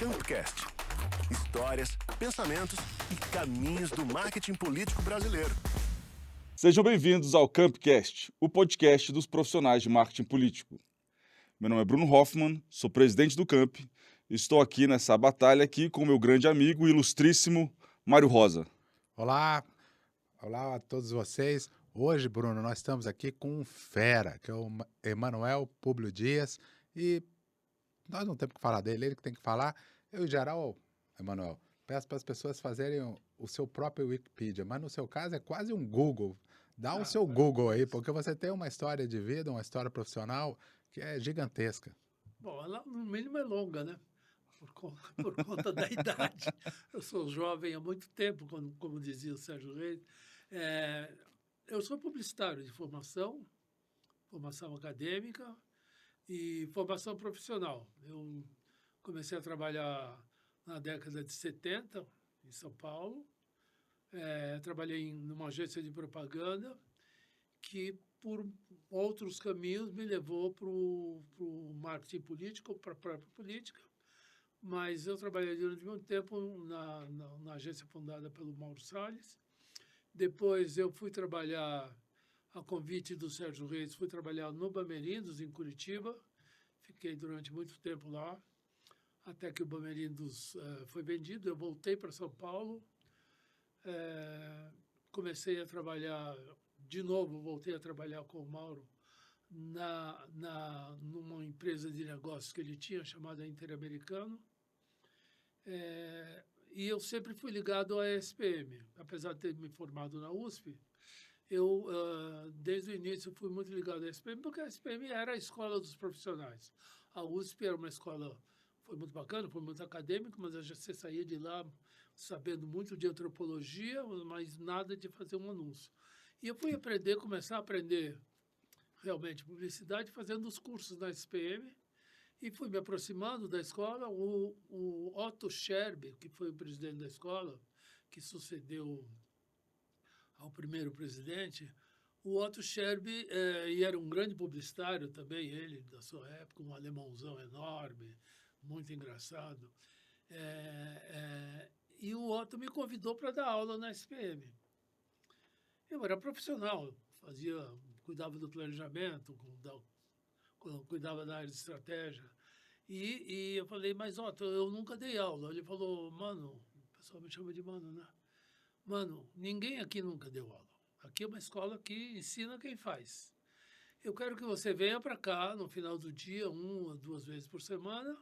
Campcast. Histórias, pensamentos e caminhos do marketing político brasileiro. Sejam bem-vindos ao Campcast, o podcast dos profissionais de marketing político. Meu nome é Bruno Hoffman, sou presidente do Camp e estou aqui nessa batalha aqui com meu grande amigo e ilustríssimo Mário Rosa. Olá a todos vocês. Hoje, Bruno, nós estamos aqui com um fera, que é o Emanuel Públio Dias, e nós não temos que falar dele, ele que tem que falar. Eu, em geral, Emanuel, peço para as pessoas fazerem o seu próprio Wikipedia, mas no seu caso é quase um Google. Dá o seu Google aí, porque você tem uma história de vida, uma história profissional que é gigantesca. Bom, ela no mínimo é longa, né? Por conta da idade. Eu sou jovem há muito tempo, como dizia o Sérgio Reis. Eu sou publicitário de formação acadêmica e formação profissional. Eu comecei a trabalhar na década de 70, em São Paulo. Trabalhei numa agência de propaganda que, por outros caminhos, me levou para o marketing político, para a própria política. Mas eu trabalhei durante muito tempo na agência fundada pelo Mauro Salles. Depois eu fui trabalhar, a convite do Sérgio Reis, fui trabalhar no Bamerindos, em Curitiba. Fiquei durante muito tempo lá, até que o Bamerindos foi vendido. Eu voltei para São Paulo, comecei a trabalhar, de novo, voltei a trabalhar com o Mauro numa empresa de negócios que ele tinha, chamada Interamericano. E eu sempre fui ligado à SPM. Apesar de ter me formado na USP, eu, desde o início, fui muito ligado à SPM, porque a SPM era a escola dos profissionais. A USP era uma escola, foi muito bacana, foi muito acadêmico, mas você saía de lá sabendo muito de antropologia, mas nada de fazer um anúncio. E eu fui começar a aprender realmente publicidade, fazendo os cursos na SPM, e fui me aproximando da escola. O Otto Scherber, que foi o presidente da escola, que sucedeu ao primeiro presidente, o Otto Scherber, e era um grande publicitário também, ele, da sua época, um alemãozão enorme, muito engraçado. E o Otto me convidou para dar aula na SPM. Eu era profissional, cuidava do planejamento, cuidava da área de estratégia. E eu falei, mas, Otto, eu nunca dei aula. Ele falou, mano, o pessoal me chama de mano, né? Mano, ninguém aqui nunca deu aula. Aqui é uma escola que ensina quem faz. Eu quero que você venha para cá no final do dia, 1 ou 2 vezes por semana,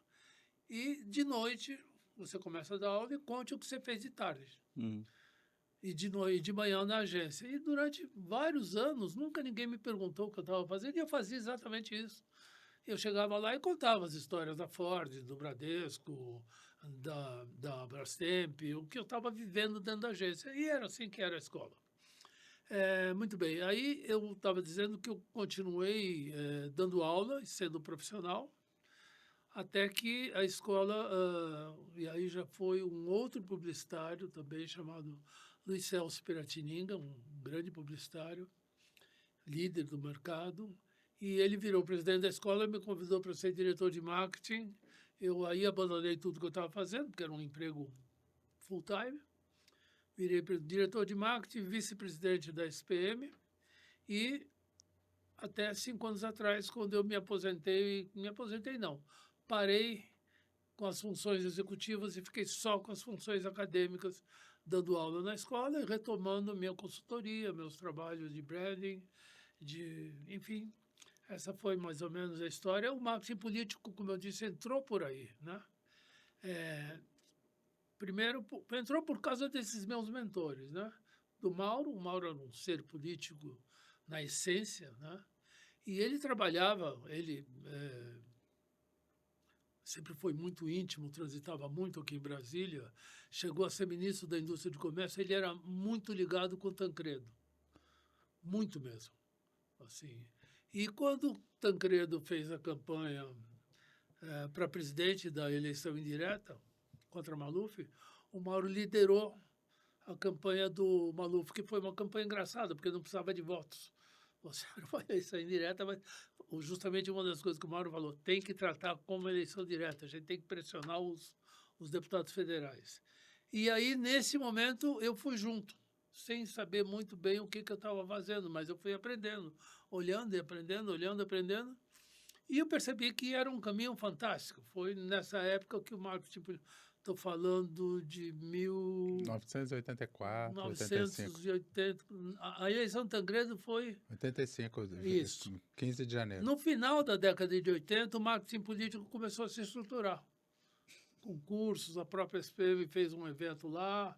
e de noite você começa a dar aula e conte o que você fez de tarde. E de manhã na agência. E durante vários anos, nunca ninguém me perguntou o que eu estava fazendo, e eu fazia exatamente isso. Eu chegava lá e contava as histórias da Ford, do Bradesco, da Brastemp, o que eu estava vivendo dentro da agência. E era assim que era a escola. Muito bem. Aí eu estava dizendo que eu continuei dando aula e sendo profissional, até que a escola, e aí já foi um outro publicitário também, chamado Luiz Celso Piratininga, um grande publicitário, líder do mercado, e ele virou presidente da escola e me convidou para ser diretor de marketing. Eu aí abandonei tudo que eu estava fazendo, porque era um emprego full-time, virei diretor de marketing, vice-presidente da SPM, e até 5 anos atrás, quando eu me aposentei não, parei com as funções executivas e fiquei só com as funções acadêmicas, dando aula na escola e retomando minha consultoria, meus trabalhos de branding, enfim, essa foi mais ou menos a história. O marketing político, como eu disse, entrou por aí, né? Primeiro, entrou por causa desses meus mentores, né? O Mauro era um ser político na essência, né? E ele trabalhava, sempre foi muito íntimo, transitava muito aqui em Brasília, chegou a ser ministro da Indústria de Comércio, ele era muito ligado com o Tancredo, muito mesmo, assim. E quando Tancredo fez a campanha para presidente da eleição indireta contra Maluf, o Mauro liderou a campanha do Maluf, que foi uma campanha engraçada, porque não precisava de votos. Você não foi eleição indireta, mas justamente uma das coisas que o Mauro falou, tem que tratar como eleição direta, a gente tem que pressionar os deputados federais. E aí, nesse momento, eu fui junto, sem saber muito bem o que eu estava fazendo, mas eu fui aprendendo, olhando e aprendendo, olhando e aprendendo, e eu percebi que era um caminho fantástico. Foi nessa época que o marketing, estou falando de 1984, 85. 1980, a eleição de Tancredo foi 85, Isso. 15 de janeiro. no final da década de 80, o marketing político começou a se estruturar. Concursos, a própria SPM fez um evento lá,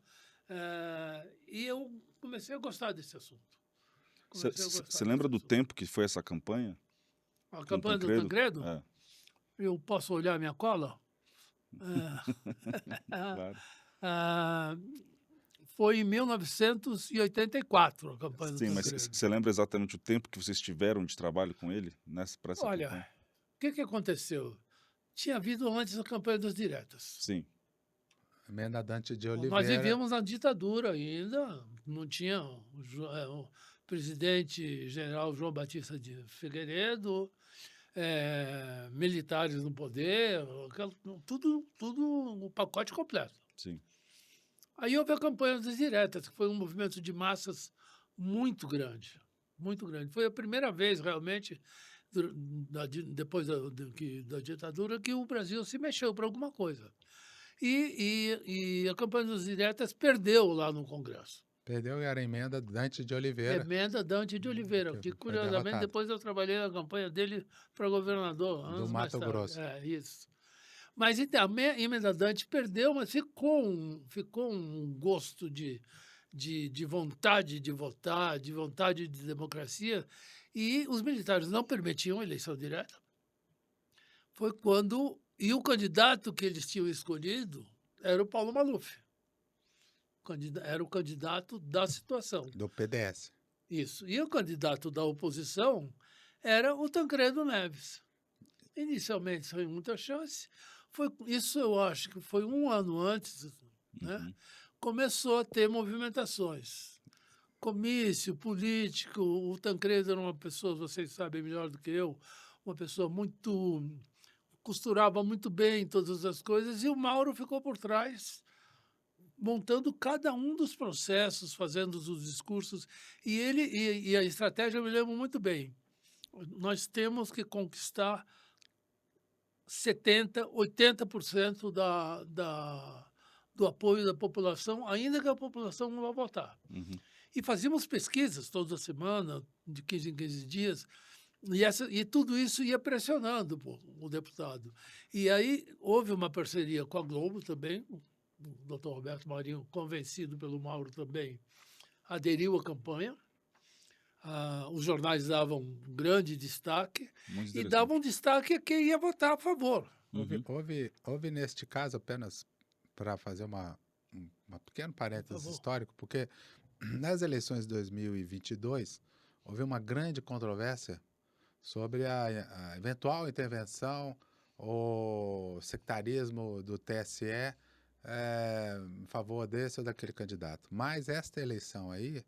e eu comecei a gostar desse assunto. Comecei a gostar Você lembra desse do tempo que foi essa campanha? assunto. A com campanha do Tancredo? Tancredo? É, Eu posso olhar minha cola? claro. Foi em 1984 a campanha do Sim, mas Tancredo. você lembra exatamente o tempo que vocês tiveram de trabalho com ele para essa Olha, campanha? o que aconteceu? Tinha havido antes a campanha das diretas. Sim. Emenda Dante de Nós Oliveira. vivíamos na ditadura ainda, não tinha o presidente general João Batista de Figueiredo, militares no poder, tudo o pacote completo. Sim. Aí houve a campanha das diretas, que foi um movimento de massas muito grande, muito grande. Foi a primeira vez, realmente, depois da ditadura, que o Brasil se mexeu para alguma coisa. E a campanha das diretas perdeu lá no Congresso. Perdeu e era a emenda Dante de Oliveira. Emenda Dante de Oliveira, que que foi curiosamente derrotado. depois eu trabalhei na campanha dele para governador. Do anos mais Mato tarde. Grosso. Isso. Mas então, a emenda Dante perdeu, mas ficou um gosto de vontade de votar, de vontade de democracia, e os militares não permitiam a eleição direta. Foi quando... E o candidato que eles tinham escolhido era o Paulo Maluf. Era o candidato da situação. Do PDS. Isso. E o candidato da oposição era o Tancredo Neves. Inicialmente, sem muita chance. Isso eu acho que foi um ano antes, né? Começou a ter movimentações. Comício, político. O Tancredo era uma pessoa, vocês sabem melhor do que eu, uma pessoa muito... costurava muito bem todas as coisas, e o Mauro ficou por trás, montando cada um dos processos, fazendo os discursos. E a estratégia eu me lembro muito bem. Nós temos que conquistar 70%, 80% do apoio da população, ainda que a população não vá votar. E fazíamos pesquisas toda semana, de 15 em 15 dias, e tudo isso ia pressionando o deputado. E aí houve uma parceria com a Globo também, o doutor Roberto Marinho, convencido pelo Mauro também, aderiu à campanha. Os jornais davam um grande destaque e davam destaque a quem ia votar a favor. Houve neste caso, apenas para fazer uma pequeno parênteses histórico, porque nas eleições de 2022 houve uma grande controvérsia sobre a eventual intervenção ou sectarismo do TSE em favor desse ou daquele candidato. Mas esta eleição aí,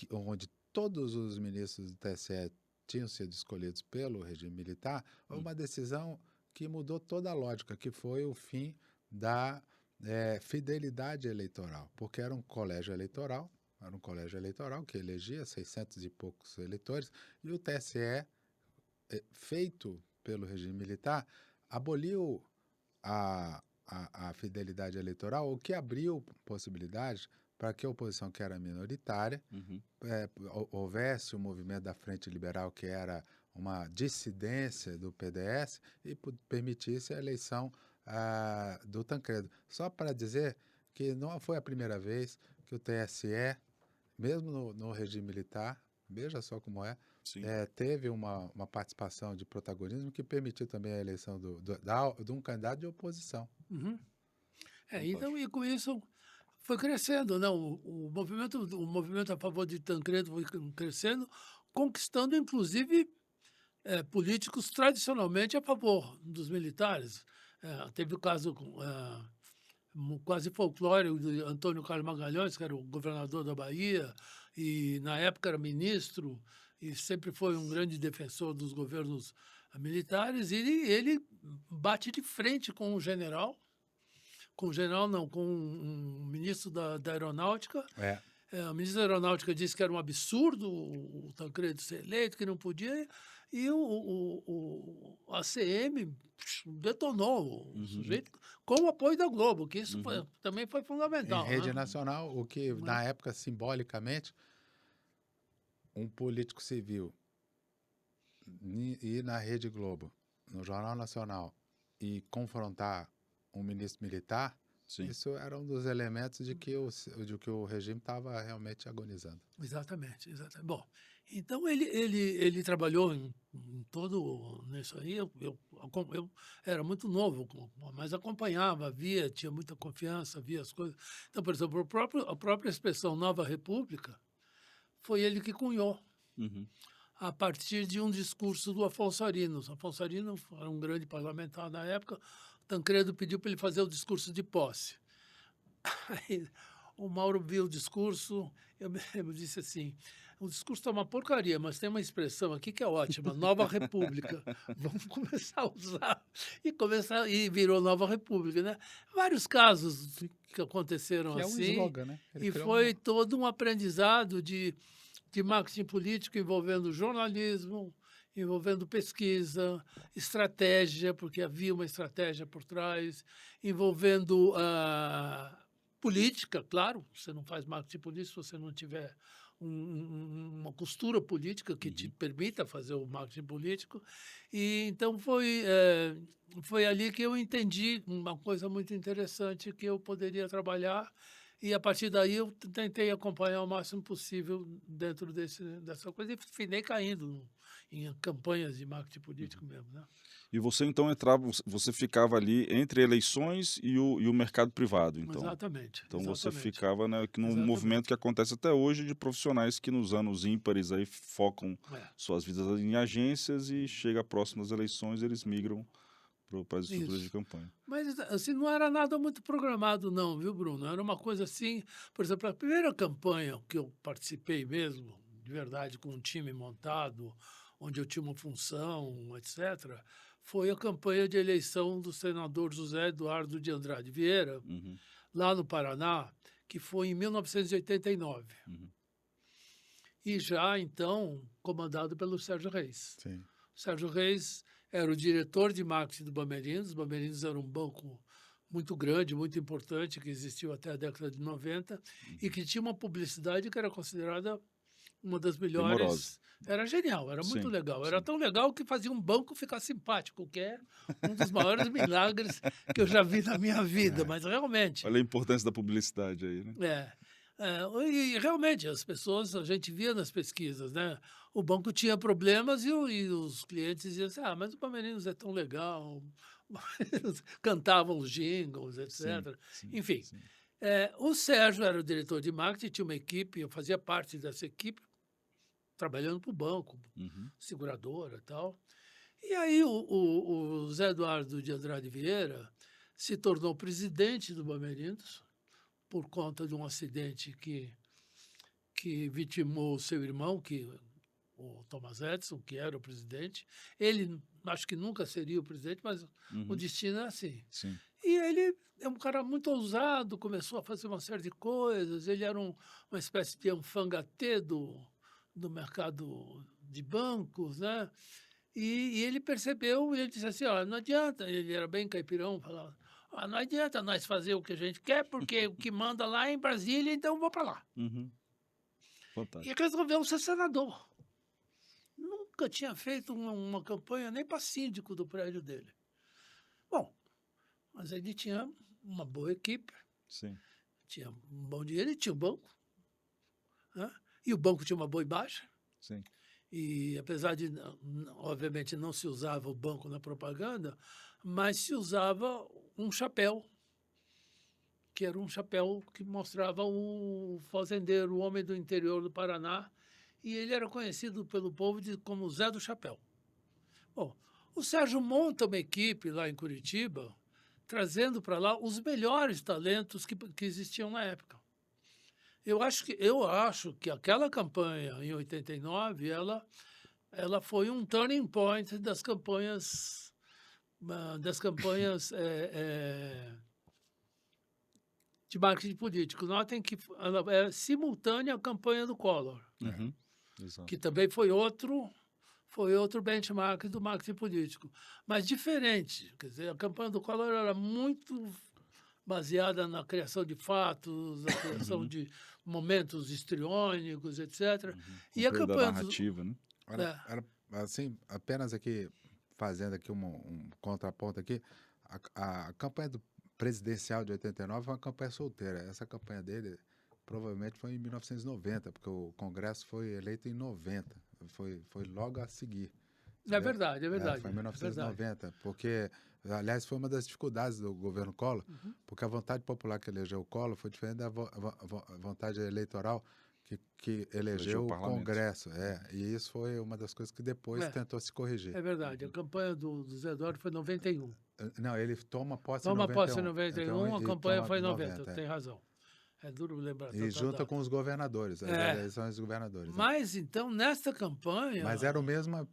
onde todos os ministros do TSE tinham sido escolhidos pelo regime militar, houve uma decisão que mudou toda a lógica, que foi o fim da fidelidade eleitoral, porque era um colégio eleitoral que elegia 600 e poucos eleitores, e o TSE, feito pelo regime militar, aboliu a fidelidade eleitoral, o que abriu possibilidade para que a oposição, que era minoritária, houvesse o movimento da Frente Liberal, que era uma dissidência do PDS, e permitisse a eleição do Tancredo. Só para dizer que não foi a primeira vez que o TSE, mesmo no regime militar, veja só como teve uma participação de protagonismo que permitiu também a eleição de um candidato de oposição. Então, e com isso foi crescendo, não? O movimento a favor de Tancredo foi crescendo, conquistando, inclusive, políticos tradicionalmente a favor dos militares. Teve o caso quase folclórico de Antônio Carlos Magalhães, que era o governador da Bahia, e na época era ministro, e sempre foi um grande defensor dos governos militares, e ele bate de frente com o general, com o general, não, com um ministro da Aeronáutica. O ministro da Aeronáutica disse que era um absurdo o Tancredo ser eleito, que não podia, e a ACM detonou o sujeito com o apoio da Globo, que isso também foi fundamental. Em rede né? nacional, o que na época, simbolicamente, um político civil ir na Rede Globo, no Jornal Nacional, e confrontar um ministro militar, Sim. isso era um dos elementos de que o regime estava realmente agonizando. Exatamente. Bom, então ele trabalhou em todo nisso aí. Eu era muito novo, mas acompanhava, via, tinha muita confiança, via as coisas. Então, por exemplo, a própria expressão Nova República foi ele que cunhou, a partir de um discurso do Afonso Arinos. Afonso Arinos era um grande parlamentar na época. Tancredo pediu para ele fazer o discurso de posse. Aí, o Mauro viu o discurso, eu me lembro, disse assim, o discurso está uma porcaria, mas tem uma expressão aqui que é ótima, Nova República. Vamos começar a usar. E virou Nova República, né? Vários casos que aconteceram Que é um assim. slogan, né? E foi todo um aprendizado de marketing político envolvendo jornalismo, envolvendo pesquisa, estratégia, porque havia uma estratégia por trás, envolvendo política, claro, você não faz marketing político se você não tiver uma costura política que te permita fazer o marketing político. E então foi ali que eu entendi uma coisa muito interessante que eu poderia trabalhar. E, a partir daí, eu tentei acompanhar o máximo possível dentro dessa coisa e finei caindo em campanhas de marketing político mesmo. Né? E você, então, você ficava ali entre eleições e o mercado privado, então. Exatamente. Então, exatamente. você ficava num movimento que acontece até hoje de profissionais que nos anos ímpares aí focam suas vidas em agências e chega próximo das eleições, eles migram para as estruturas de campanha. Mas, assim, não era nada muito programado, não, viu, Bruno? Era uma coisa assim... Por exemplo, a primeira campanha que eu participei mesmo, de verdade, com um time montado, onde eu tinha uma função, etc., foi a campanha de eleição do senador José Eduardo de Andrade Vieira, lá no Paraná, que foi em 1989. E já, então, comandado pelo Sérgio Reis. Sim. O Sérgio Reis era o diretor de marketing do Bamerindos. O Bamerindos era um banco muito grande, muito importante, que existiu até a década de 90 e que tinha uma publicidade que era considerada uma das melhores. Demorosa. Era genial, era muito legal. Era sim. tão legal que fazia um banco ficar simpático, que é um dos maiores milagres que eu já vi na minha vida, mas realmente... Olha a importância da publicidade aí, né? E realmente as pessoas, a gente via nas pesquisas, né? O banco tinha problemas e os clientes diziam assim, mas o Bamerindos é tão legal, cantavam os jingles, etc. Enfim, sim. O Sérgio era o diretor de marketing, tinha uma equipe, eu fazia parte dessa equipe, trabalhando para o banco, seguradora e tal. E aí o Zé Eduardo de Andrade Vieira se tornou presidente do Bamerindos, por conta de um acidente que vitimou o seu irmão, o Thomas Edison, que era o presidente. Ele, acho que nunca seria o presidente, mas o destino é assim. Sim. E ele é um cara muito ousado, começou a fazer uma série de coisas. Ele era uma espécie de anfangatê do mercado de bancos, né? E ele percebeu, ele disse assim, não adianta, ele era bem caipirão, falava, não adianta nós fazer o que a gente quer, porque o que manda lá é em Brasília, então vou para lá. Fantástico. E resolveu ser senador. Nunca tinha feito uma campanha nem para síndico do prédio dele. Bom, mas ele tinha uma boa equipe, Sim. tinha um bom dinheiro e tinha um banco. Né? E o banco tinha uma boa imagem. Sim. E apesar de, obviamente, não se usava o banco na propaganda, mas se usava um chapéu, que era um chapéu que mostrava o fazendeiro, o homem do interior do Paraná, e ele era conhecido pelo povo como Zé do Chapéu. Bom, o Sérgio monta uma equipe lá em Curitiba, trazendo para lá os melhores talentos que existiam na época. Eu acho que aquela campanha, em 89, ela foi um turning point das campanhas de marketing político. Notem que ela é simultânea à campanha do Collor, Uhum. Exato. que também foi outro benchmark do marketing político, mas diferente. Quer dizer, a campanha do Collor era muito baseada na criação de fatos, na criação de momentos histriônicos, etc. E a Controle da campanha narrativa, né? Era, assim, apenas aqui, fazendo aqui um contraponto aqui, a campanha presidencial de 89 foi uma campanha solteira. Essa campanha dele provavelmente foi em 1990, porque o Congresso foi eleito em 90. Foi logo a seguir. É verdade, é verdade. Foi em é 1990, porque, aliás, foi uma das dificuldades do governo Collor, porque a vontade popular que elegeu o Collor foi diferente da vontade eleitoral que elegeu o parlamento. Congresso. E isso foi uma das coisas que depois tentou se corrigir. É verdade. A campanha do Zé Eduardo foi em 91. Não, ele toma posse Toma em 91. posse em 91, Então, a campanha foi em 90, 90, tem razão. É duro lembrar. E tanta junta data. com os governadores, as eleições dos governadores. Mas, então, nesta campanha... Mas era o mesmo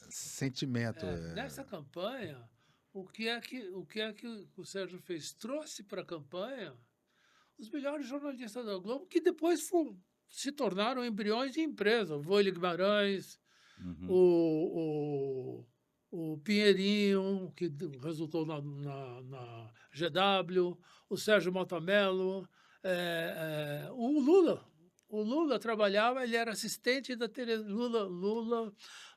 sentimento. Nessa campanha, o que é que o Sérgio fez? Trouxe para a campanha os melhores jornalistas da Globo, que depois se tornaram embriões de empresa. O Voile Guimarães, o Pinheirinho, que resultou na GW, o Sérgio Mota-Mello, o Lula. O Lula trabalhava, ele era assistente da Tereza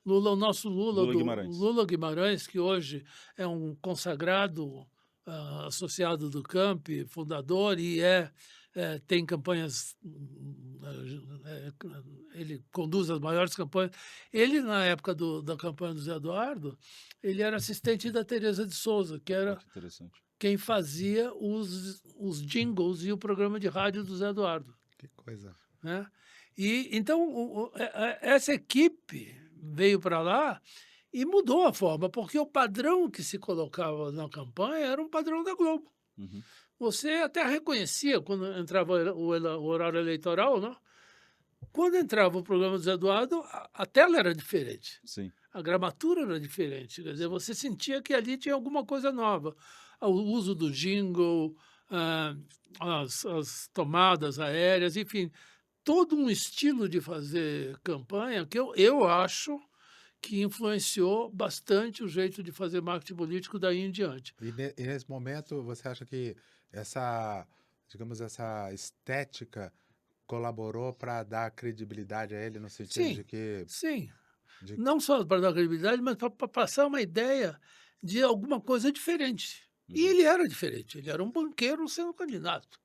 o nosso Lula Guimarães, que hoje é um consagrado associado do Camp, fundador, e tem campanhas, ele conduz as maiores campanhas. Ele, na época da campanha do Zé Eduardo, ele era assistente da Tereza de Souza, que era quem fazia os jingles e o programa de rádio do Zé Eduardo. Que coisa. Né? E então essa equipe veio para lá e mudou a forma, porque o padrão que se colocava na campanha era um padrão da Globo. Você até reconhecia quando entrava o horário eleitoral, não? Quando entrava o programa do Zé Eduardo, a tela era diferente. Sim. A gramatura era diferente. Quer dizer, você sentia que ali tinha alguma coisa nova. O uso do jingle, as tomadas aéreas, enfim, todo um estilo de fazer campanha que eu acho que influenciou bastante o jeito de fazer marketing político daí em diante. E nesse momento, você acha que essa estética colaborou para dar credibilidade a ele, no sentido de que... Sim. Não só para dar credibilidade, mas para passar uma ideia de alguma coisa diferente. E ele era diferente. Ele era um banqueiro sendo candidato.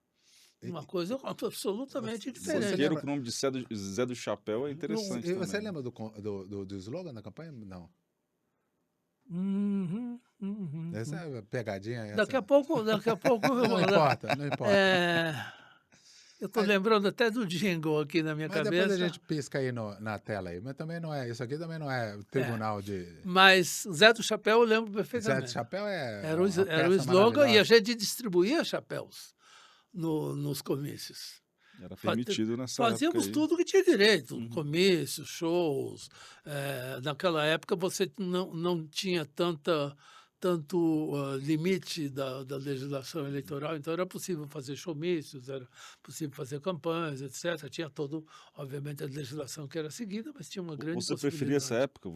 Uma coisa absolutamente diferente. Banqueiro com o nome de Zé do Chapéu é interessante. Você lembra do slogan da campanha? Não. Essa é a pegadinha. Daqui a pouco não importa. Eu estou lembrando até do jingle aqui na minha cabeça. Depois a gente pisca aí na tela aí. Mas também não é. Isso aqui também não é tribunal de. Mas Zé do Chapéu eu lembro perfeitamente. Zé do Chapéu era o slogan e a gente distribuía chapéus nos comícios. Era permitido nessa época. Fazíamos tudo que tinha direito, comícios, shows. Naquela época você não tinha tanto limite da legislação eleitoral, então era possível fazer showmícios, era possível fazer campanhas, etc. Tinha obviamente, a legislação que era seguida, mas tinha uma grande possibilidade. Você preferia essa época?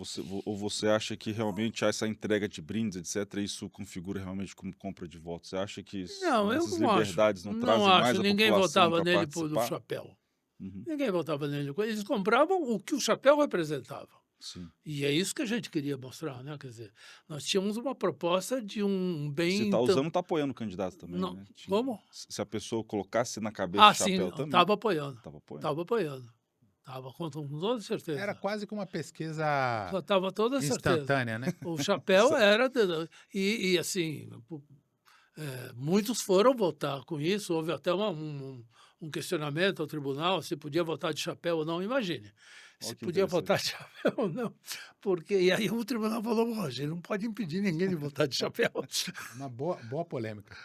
Ou você acha que realmente essa entrega de brindes, etc., isso configura realmente como compra de votos? Você acha que essas liberdades não trazem mais a ninguém população votava nele participar? pelo chapéu. Ninguém votava nele. Eles compravam o que o chapéu representava. Sim. E é isso que a gente queria mostrar, né? Quer dizer, nós tínhamos uma proposta de um bem... Você está usando, está apoiando o candidato também, não, né? Como? Se a pessoa colocasse na cabeça o chapéu também. Estava apoiando. Estava apoiando. Estava com toda certeza. Era quase que uma pesquisa instantânea, né? O chapéu era... E assim, muitos foram votar com isso. Houve até um questionamento ao tribunal se podia votar de chapéu ou não. Imagine. Se podia votar de chapéu ou não. E aí o tribunal falou, Roger, não pode impedir ninguém de votar de chapéu. Uma boa polêmica.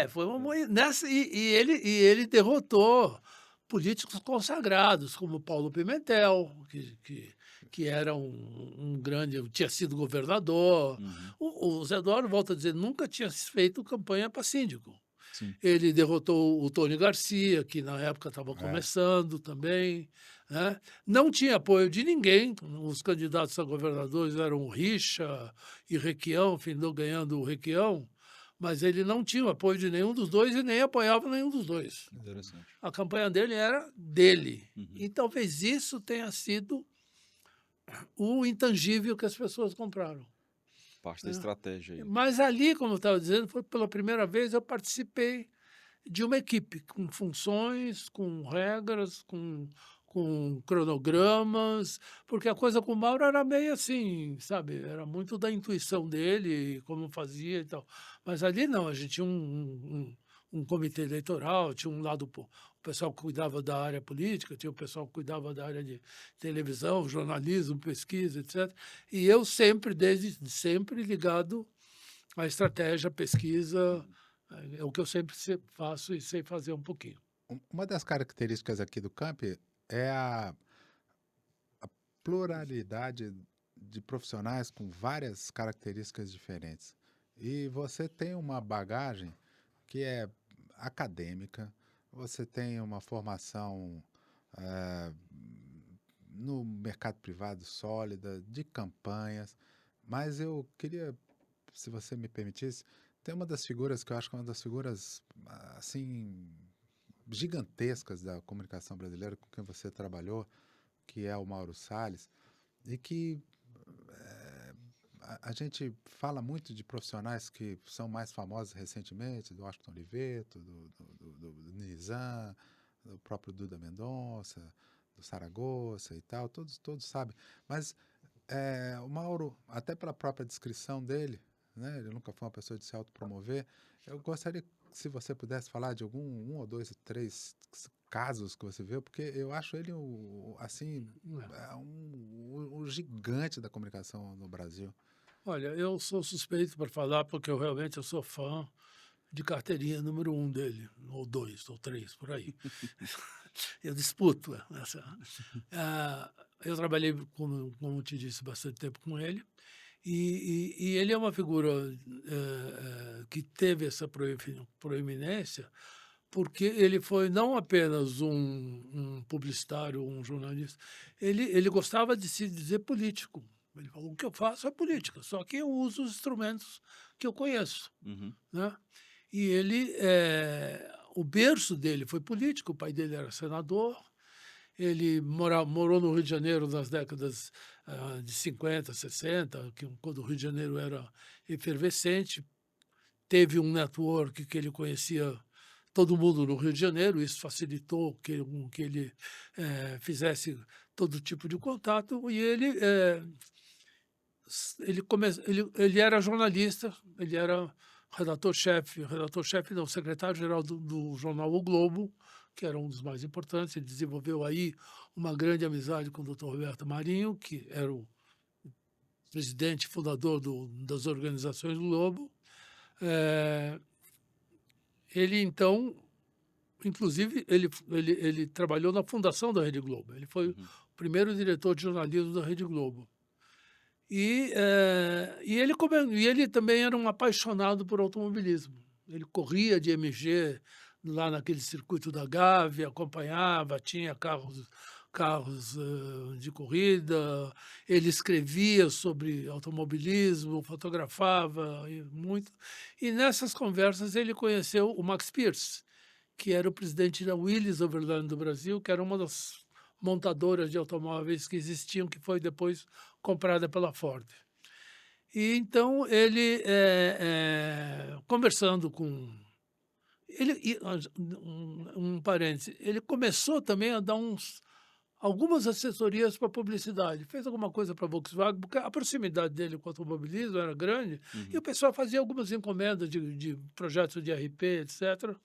Foi nessa, e ele derrotou políticos consagrados, como Paulo Pimentel, que era um grande, tinha sido governador. O Zé Eduardo, volta a dizer, nunca tinha feito campanha para síndico. Sim. Ele derrotou o Tony Garcia, que na época estava começando também. Né? Não tinha apoio de ninguém. Os candidatos a governadores eram o Richa e Requião, findou ganhando o Requião, mas ele não tinha o apoio de nenhum dos dois e nem apoiava nenhum dos dois. Interessante. A campanha dele era dele. Uhum. E talvez isso tenha sido o intangível que as pessoas compraram. Parte da estratégia aí. Mas ali, como eu estava dizendo, foi pela primeira vez eu participei de uma equipe com funções, com regras, com cronogramas, porque a coisa com o Mauro era meio assim, sabe? Era muito da intuição dele, como fazia e tal. Mas ali não, a gente tinha um comitê eleitoral, tinha um lado, o pessoal que cuidava da área política, tinha o pessoal que cuidava da área de televisão, jornalismo, pesquisa, etc. E eu sempre, desde sempre, ligado à estratégia, pesquisa, é o que eu sempre faço e sei fazer um pouquinho. Uma das características aqui do Camp é a pluralidade de profissionais com várias características diferentes. E você tem uma bagagem que é acadêmica, você tem uma formação no mercado privado sólida, de campanhas, mas eu queria, se você me permitisse, tem uma das figuras que eu acho que é uma das figuras, assim, gigantescas da comunicação brasileira com quem você trabalhou, que é o Mauro Salles, e que a gente fala muito de profissionais que são mais famosos recentemente, do Washington Oliveto, do Nizam, do próprio Duda Mendonça, do Saragossa e tal, todos sabem. Mas o Mauro, até pela própria descrição dele, né, ele nunca foi uma pessoa de se autopromover, eu gostaria, se você pudesse falar de um ou dois, três casos que você viu, porque eu acho ele assim, um gigante da comunicação no Brasil. Olha, eu sou suspeito para falar porque eu sou fã de carteirinha número 1 dele, ou 2, ou 3, por aí. Eu disputo essa. Eu trabalhei, como te disse, bastante tempo com ele, e ele é uma figura que teve essa proeminência porque ele foi não apenas um publicitário, um jornalista, ele gostava de se dizer político. Ele falou, o que eu faço é política, só que eu uso os instrumentos que eu conheço. Uhum. Né? E ele, o berço dele foi político, o pai dele era senador, ele morou no Rio de Janeiro nas décadas de 50, 60, quando o Rio de Janeiro era efervescente, teve um network que ele conhecia todo mundo no Rio de Janeiro, isso facilitou que ele fizesse todo tipo de contato, e ele era jornalista, ele era redator-chefe não, secretário-geral do jornal O Globo, que era um dos mais importantes. Ele desenvolveu aí uma grande amizade com o Dr. Roberto Marinho, que era o presidente fundador das organizações do Globo. Ele, então, inclusive, ele trabalhou na fundação da Rede Globo. Ele foi o primeiro diretor de jornalismo da Rede Globo. E ele também era um apaixonado por automobilismo. Ele corria de MG lá naquele circuito da Gávea, acompanhava, tinha carros de corrida, ele escrevia sobre automobilismo, fotografava muito. E nessas conversas ele conheceu o Max Pierce, que era o presidente da Willys Overland do Brasil, que era uma das montadoras de automóveis que existiam, que foi depois comprada pela Ford. E então ele, conversando com... um parêntese, ele começou também a dar algumas assessorias para publicidade. Fez alguma coisa para a Volkswagen, porque a proximidade dele com o automobilismo era grande, e o pessoal fazia algumas encomendas de projetos de RP, etc.,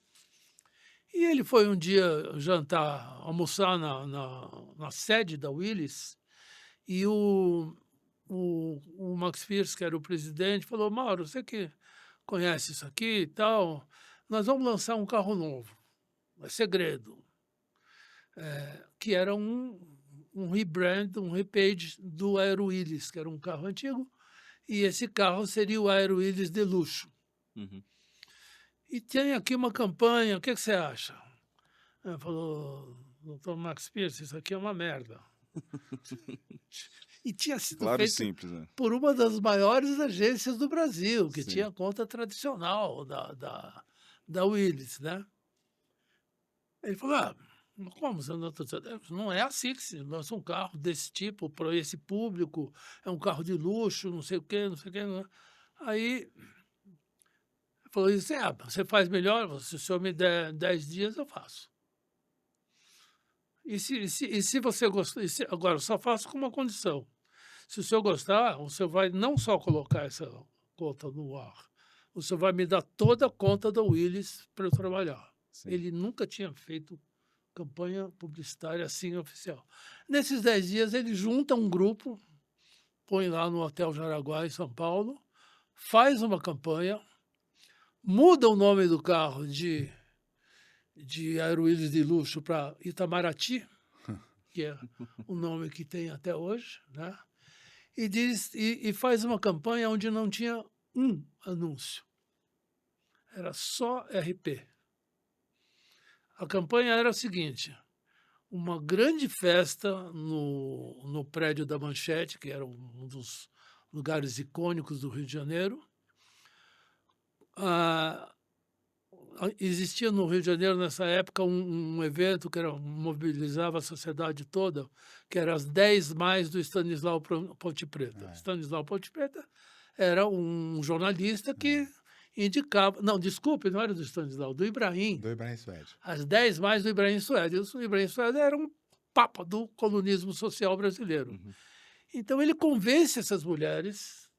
e ele foi um dia almoçar na sede da Willys, e o Max Pierce, que era o presidente, falou, Mauro, você que conhece isso aqui e tal, nós vamos lançar um carro novo, é segredo, que era um rebrand, um repage do Aero Willys, que era um carro antigo, e esse carro seria o Aero Willys de luxo. Uhum. e tem aqui uma campanha, o que você acha? Ele falou, doutor Max Pierce, isso aqui é uma merda. E tinha sido Claro e feito simples, né? por uma das maiores agências do Brasil, que Sim. tinha conta tradicional da Willis, né? Ele falou, como você não está dizendo? Não é assim que se lança um carro desse tipo para esse público, é um carro de luxo, não sei o quê, não sei o quê. Não. Aí ele falou isso, você faz melhor, se o senhor me der 10 dias, eu faço. E se você gostar, agora, eu só faço com uma condição. Se o senhor gostar, o senhor vai não só colocar essa conta no ar, o senhor vai me dar toda a conta da Willis para eu trabalhar. Sim. Ele nunca tinha feito campanha publicitária assim oficial. Nesses 10 dias, ele junta um grupo, põe lá no Hotel Jaraguá, em São Paulo, faz uma campanha, muda o nome do carro de Aero Willis de luxo para Itamaraty, que é o nome que tem até hoje, né? E faz uma campanha onde não tinha um anúncio. Era só RP. A campanha era a seguinte, uma grande festa no prédio da Manchete, que era um dos lugares icônicos do Rio de Janeiro. Existia no Rio de Janeiro, nessa época, um evento que mobilizava a sociedade toda, que era as 10 mais do Stanislau Ponte Preta. Stanislau Ponte Preta era um jornalista que indicava... Não, desculpe, não era do Stanislau, do Ibrahim. Do Ibrahim Suede. As 10 mais do Ibrahim Suede. O Ibrahim Suede era um papa do colunismo social brasileiro. Uhum. Então, ele convence essas mulheres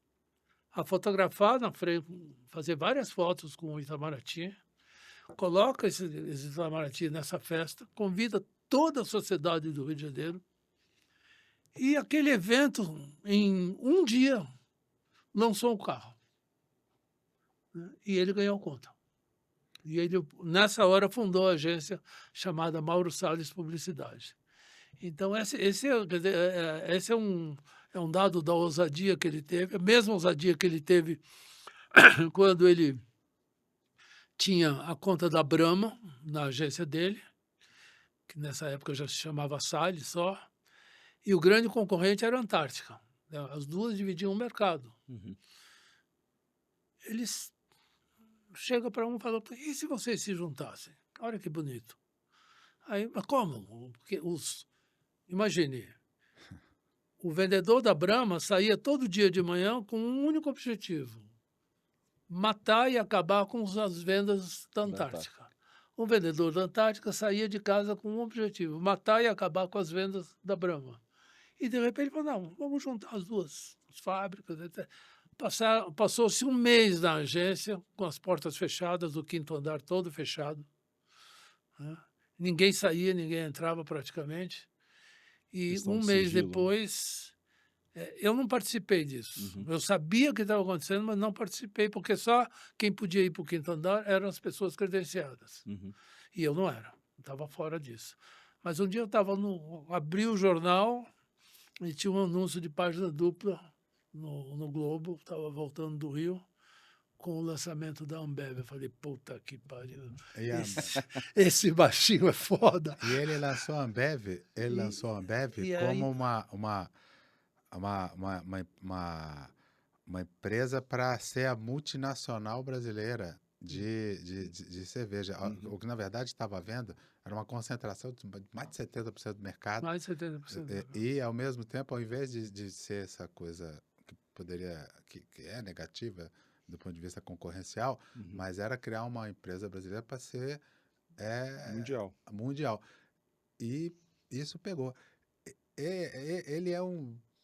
a fotografar na frente, fazer várias fotos com o Itamaraty, coloca esse Itamaraty nessa festa, convida toda a sociedade do Rio de Janeiro, e aquele evento, em um dia, lançou um carro. E ele ganhou conta. E ele, nessa hora, fundou a agência chamada Mauro Salles Publicidade. Então, esse é um dado da ousadia que ele teve, a mesma ousadia que ele teve quando ele tinha a conta da Brahma na agência dele, que nessa época já se chamava Salles só, e o grande concorrente era a Antártica. As duas dividiam o mercado. Uhum. Eles chegam para um e falam, e se vocês se juntassem? Olha que bonito. Aí, mas como? Porque imagine, o vendedor da Brahma saía todo dia de manhã com um único objetivo, matar e acabar com as vendas da Antártica. O vendedor da Antártica saía de casa com um objetivo, matar e acabar com as vendas da Brahma. E, de repente, ele falou, não, vamos juntar as duas fábricas, etc. Passou-se um mês na agência, com as portas fechadas, o quinto andar todo fechado. Né? Ninguém saía, ninguém entrava praticamente. E um mês depois, eu não participei disso. Uhum. Eu sabia o que estava acontecendo, mas não participei, porque só quem podia ir para o quinto andar eram as pessoas credenciadas. Uhum. E eu não era, estava fora disso. Mas um dia eu abri o jornal e tinha um anúncio de página dupla no Globo, estava voltando do Rio, com o lançamento da Ambev. Eu falei, puta que pariu. Esse baixinho é foda. E ele lançou a Ambev, como uma empresa para ser a multinacional brasileira de cerveja. Uhum. O que, na verdade, estava havendo era uma concentração de mais de 70% do mercado. Mais de 70%. E, ao mesmo tempo, ao invés de ser essa coisa que é negativa do ponto de vista concorrencial, Uhum. mas era criar uma empresa brasileira para ser mundial. E isso pegou. Ele é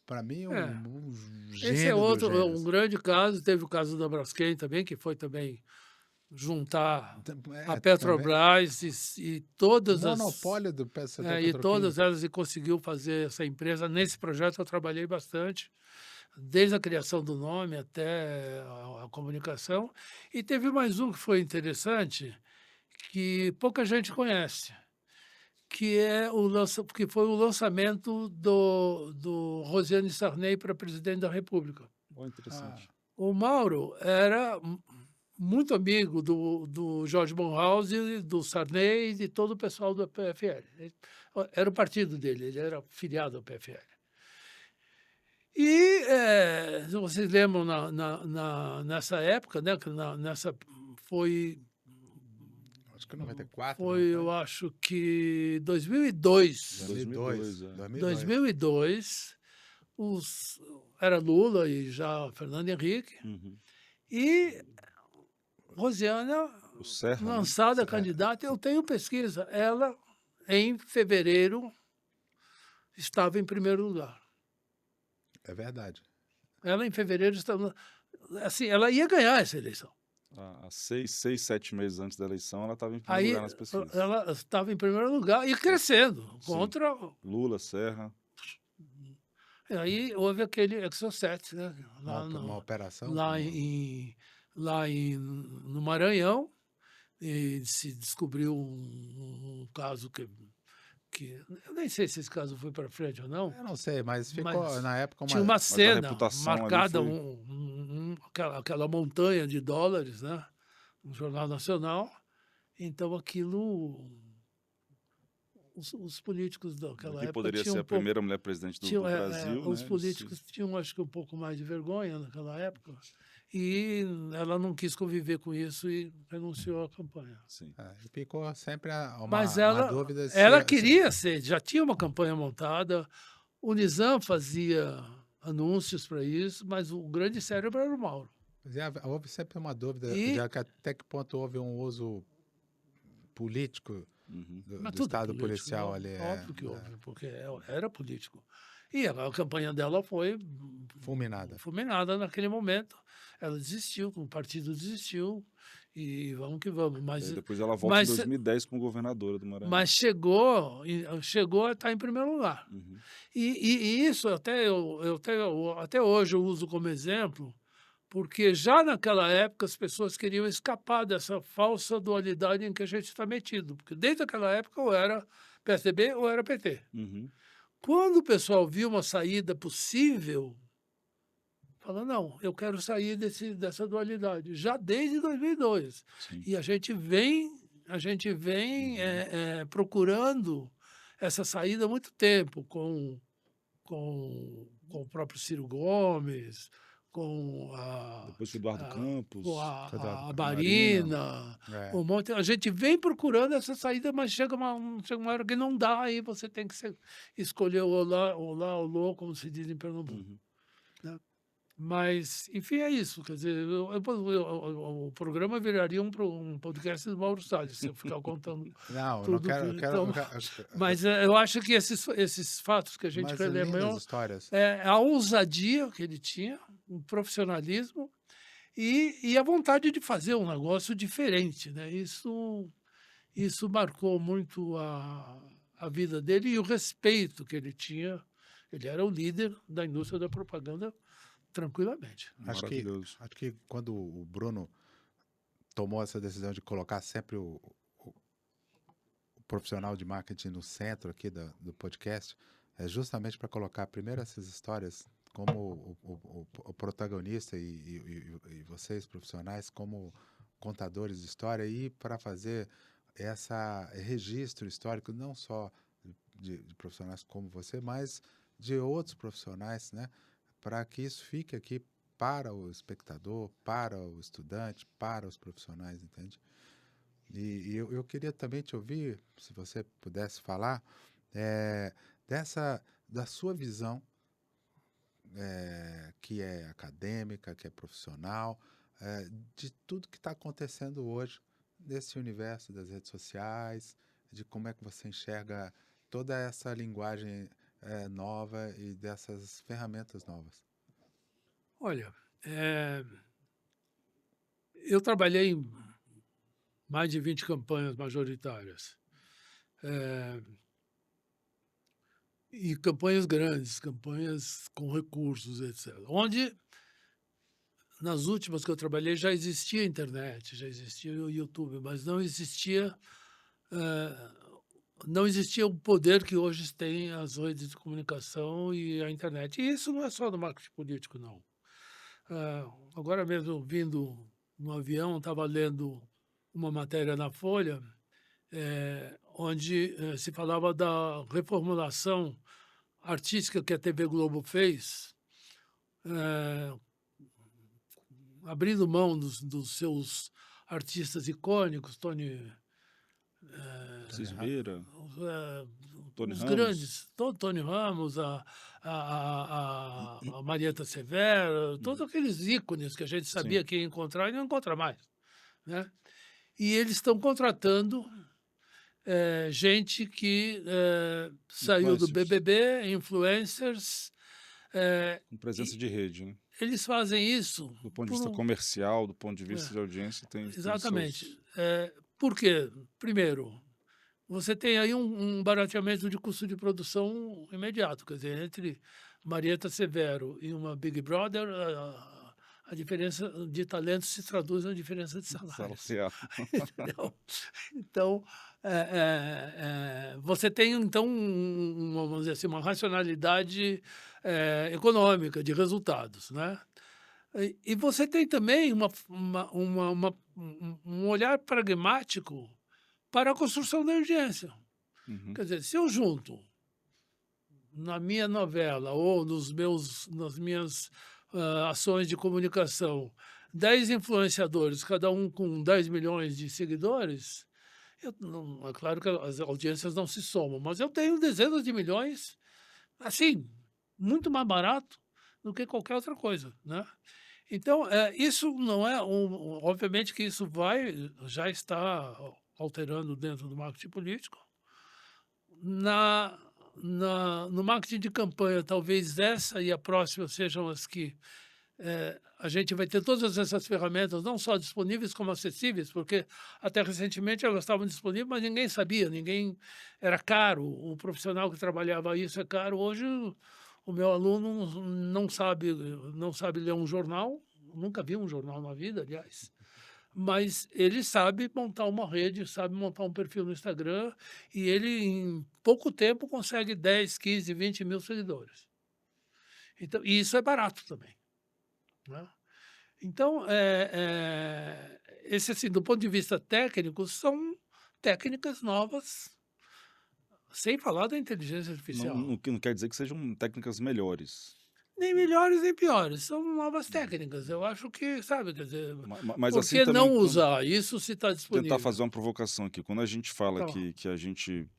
para mim, um gênio. Esse é outro, um grande caso. Teve o caso da Braskem também, que foi também juntar a Petrobras e todas o monopólio do setor petroquímico. E todas elas, e conseguiu fazer essa empresa. Nesse projeto eu trabalhei bastante, desde a criação do nome até a comunicação. E teve mais um que foi interessante, que pouca gente conhece, que foi o lançamento do Rosiane Sarney para presidente da República. Oh, interessante. O Mauro era muito amigo do Jorge Bonhoeffer, do Sarney e de todo o pessoal do PFL. Era o partido dele, ele era filiado ao PFL. E vocês lembram nessa época, né? Foi Acho que 94. Foi, não eu acho que 2002. 2002, 2002, era Lula e já Fernando Henrique. Uhum. E Rosiana, O Serra, né? lançada candidata, eu tenho pesquisa. Ela, em fevereiro, estava em primeiro lugar. É verdade. Ela, em fevereiro, estava... Assim, ela ia ganhar essa eleição. Há 7 meses antes da eleição, ela estava em primeiro lugar nas pesquisas. Ela estava em primeiro lugar e crescendo contra Lula, Serra. E aí houve aquele Exocet, né? Uma operação. No Maranhão, e se descobriu um caso que eu nem sei se esse caso foi para frente ou não. Eu não sei, mas ficou na época tinha uma cena reputação marcada, foi... aquela montanha de dólares, né? No Jornal Nacional. Então aquilo, os políticos daquela época poderia ser a primeira mulher presidente do Brasil. Os políticos tinham, acho que, um pouco mais de vergonha naquela época. E ela não quis conviver com isso e renunciou à campanha. Sim. Ficou sempre Mas uma dúvida. Ela queria ser, já tinha uma campanha montada, o Nizam fazia anúncios para isso, mas o grande cérebro era o Mauro. Houve sempre uma dúvida de até que ponto houve um uso político do Estado policial ali. Óbvio que houve, porque era político. E a campanha dela foi fulminada naquele momento. Ela desistiu, o partido desistiu, e vamos que vamos. Mas depois ela volta em 2010 como governadora do Maranhão. Mas chegou a estar em primeiro lugar. Uhum. E isso até hoje eu uso como exemplo, porque já naquela época as pessoas queriam escapar dessa falsa dualidade em que a gente está metido. Porque desde aquela época ou era PSDB ou era PT. Uhum. Quando o pessoal viu uma saída possível, falou, não, eu quero sair dessa dualidade, já desde 2002. Sim. E a gente vem procurando essa saída há muito tempo, com o próprio Ciro Gomes, com depois o Eduardo Campos, com a Marina, um monte. A gente vem procurando essa saída, mas chega uma hora que não dá, aí você tem que escolher o olá, como se diz em Pernambuco. Uhum. Né? Mas, enfim, é isso. Quer dizer, o programa viraria um podcast do Mauro Salles, se eu ficar contando. Não quero. Mas eu acho que esses fatos que a gente relembra a ousadia que ele tinha, um profissionalismo e a vontade de fazer um negócio diferente. Né? Isso marcou muito a vida dele e o respeito que ele tinha. Ele era o líder da indústria da propaganda tranquilamente. Acho que quando o Bruno tomou essa decisão de colocar sempre o profissional de marketing no centro aqui do podcast, é justamente para colocar primeiro essas histórias como o protagonista e vocês profissionais como contadores de história e para fazer esse registro histórico não só de profissionais como você, mas de outros profissionais, né? Para que isso fique aqui para o espectador, para o estudante, para os profissionais, entende? E eu queria também te ouvir, se você pudesse falar, da sua visão, que é acadêmica, que é profissional, de tudo que está acontecendo hoje nesse universo das redes sociais, de como é que você enxerga toda essa linguagem nova e dessas ferramentas novas. Olha, eu trabalhei em mais de 20 campanhas majoritárias. E campanhas grandes, campanhas com recursos, etc. Onde, nas últimas que eu trabalhei, já existia a internet, já existia o YouTube, mas não existia o poder que hoje tem as redes de comunicação e a internet. E isso não é só no marketing político, não. Agora mesmo, vindo no avião, estava lendo uma matéria na Folha, onde se falava da reformulação artística que a TV Globo fez, abrindo mão dos seus artistas icônicos, Cismeira, Tony os Ramos. grandes, Tony Ramos, a Marieta Severo, todos aqueles ícones que a gente sabia que ia encontrar e não encontra mais, né? E eles estão contratando gente que saiu do BBB, influencers. Com presença de rede, né? Eles fazem isso... Do ponto de vista comercial, do ponto de vista de audiência, tem... Exatamente. Por quê? Primeiro, você tem aí um barateamento de custo de produção imediato. Quer dizer, entre Marieta Severo e uma Big Brother, a diferença de talento se traduz na diferença de salário. Então, você tem, então, vamos dizer assim, uma racionalidade econômica de resultados, né? E você tem também um olhar pragmático para a construção da audiência. Quer dizer, se eu junto na minha novela ou nas minhas ações de comunicação 10 influenciadores, cada um com 10 milhões de seguidores, é claro que as audiências não se somam, mas eu tenho dezenas de milhões, assim, muito mais barato do que qualquer outra coisa, né? Então, isso não é... obviamente que isso já está alterando dentro do marketing político. No marketing de campanha, talvez essa e a próxima sejam as que a gente vai ter todas essas ferramentas, não só disponíveis como acessíveis, porque até recentemente elas estavam disponíveis, mas ninguém sabia, era caro, o profissional que trabalhava isso é caro. Hoje o meu aluno não sabe ler um jornal, nunca viu um jornal na vida, aliás, mas ele sabe montar uma rede, sabe montar um perfil no Instagram, e ele, em pouco tempo, consegue 10, 15, 20 mil seguidores. Então, e isso é barato também, né? Então, esse, assim, do ponto de vista técnico, são técnicas novas, sem falar da inteligência artificial. Não quer dizer que sejam técnicas melhores. Nem melhores nem piores, são novas técnicas. Eu acho que, sabe, quer dizer, mas por assim, que também, não usar? Isso se está disponível. Tentar fazer uma provocação aqui. Quando a gente fala que a gente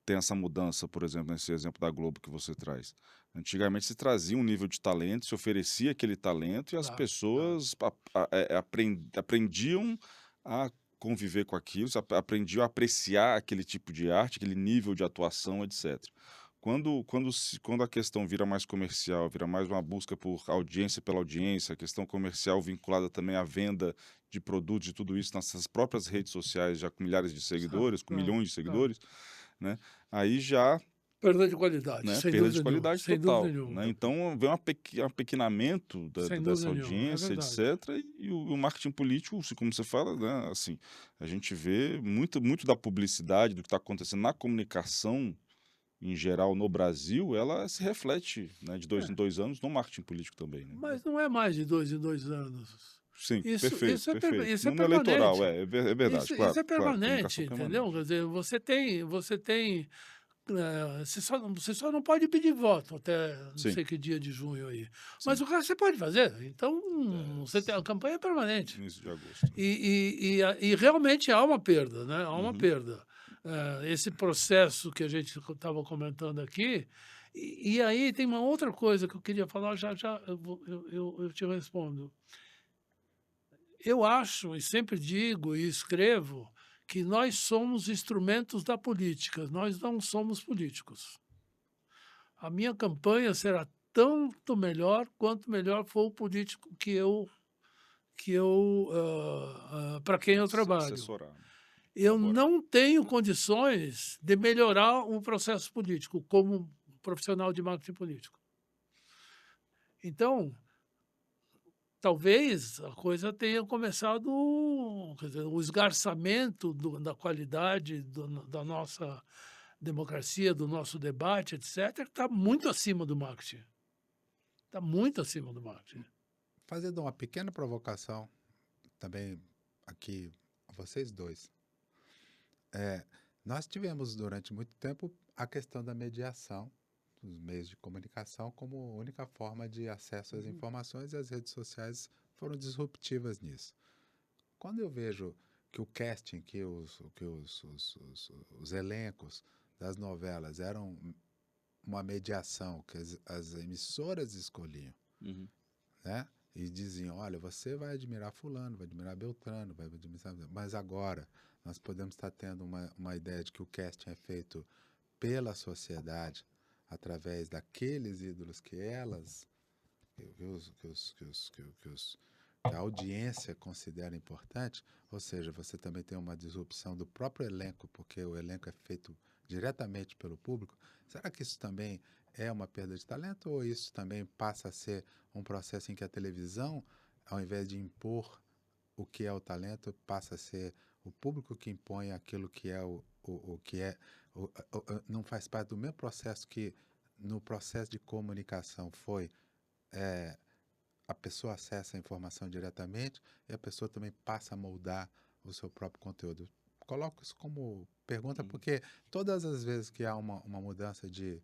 tem essa mudança, por exemplo, nesse exemplo da Globo que você traz. Antigamente se trazia um nível de talento, se oferecia aquele talento e as pessoas aprendiam a conviver com aquilo, aprendiam a apreciar aquele tipo de arte, aquele nível de atuação, etc. Quando a questão vira mais comercial, vira mais uma busca por audiência pela audiência, a questão comercial vinculada também à venda de produtos e tudo isso nas próprias redes sociais, já com milhares de seguidores, com milhões de seguidores, né? Aí já... Perda de qualidade, né? sem Perda dúvida de qualidade nenhuma, total. sem dúvida nenhuma. Né? Então, vem um apequenamento dessa audiência, etc. E o marketing político, como você fala, né? Assim, a gente vê muito da publicidade, do que está acontecendo na comunicação, em geral, no Brasil, ela se reflete, né, de 2 em 2 anos no marketing político também. Né? Mas não é mais de 2 em 2 anos. Sim, perfeito. Isso é no permanente. Eleitoral, é verdade, claro. Isso é permanente, claro, entendeu? Quer dizer, você tem você só não pode pedir voto até não sei que dia de junho aí. Mas o resto você pode fazer. Então, você tem a campanha permanente. Início de agosto. E realmente há uma perda, né? Há uma perda. Esse processo que a gente estava comentando aqui. E aí tem uma outra coisa que eu queria falar, já eu te respondo. Eu acho, e sempre digo e escrevo, que nós somos instrumentos da política, nós não somos políticos. A minha campanha será tanto melhor quanto melhor for o político para quem eu trabalho. Assessorar. Eu não tenho condições de melhorar o processo político como profissional de marketing político. Então, talvez a coisa tenha começado, quer dizer, o esgarçamento da qualidade da nossa democracia, do nosso debate, etc., está muito acima do marketing. Está muito acima do marketing. Fazendo uma pequena provocação, também aqui a vocês dois. Nós tivemos durante muito tempo a questão da mediação dos meios de comunicação como única forma de acesso às informações, e as redes sociais foram disruptivas nisso. Quando eu vejo que o casting, que os elencos das novelas eram uma mediação que as emissoras escolhiam, né? E diziam, olha, você vai admirar fulano, vai admirar Beltrano, vai admirar... Mas agora nós podemos estar tendo uma ideia de que o casting é feito pela sociedade, através daqueles ídolos que a audiência considera importante, ou seja, você também tem uma disrupção do próprio elenco, porque o elenco é feito diretamente pelo público. Será que isso também é uma perda de talento, ou isso também passa a ser um processo em que a televisão, ao invés de impor o que é o talento, passa a ser o público que impõe aquilo que é não faz parte do mesmo processo que no processo de comunicação foi a pessoa acessa a informação diretamente e a pessoa também passa a moldar o seu próprio conteúdo. Coloco isso como pergunta porque todas as vezes que há uma mudança de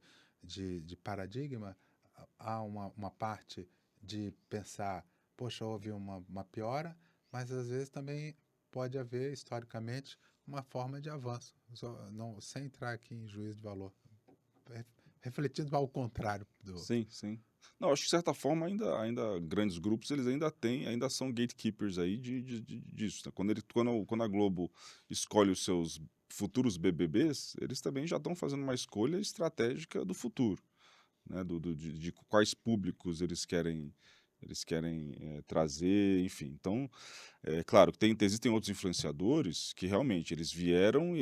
paradigma, há uma parte de pensar, poxa, houve uma piora, mas às vezes também pode haver, historicamente, uma forma de avanço, sem entrar aqui em juízo de valor, refletindo ao contrário. Sim. Não, acho que de certa forma ainda grandes grupos eles ainda são gatekeepers aí disso, né? Quando a Globo escolhe os seus futuros BBBs, eles também já estão fazendo uma escolha estratégica do futuro, né? De quais públicos eles querem trazer, enfim. Então, claro que existem outros influenciadores que realmente eles vieram,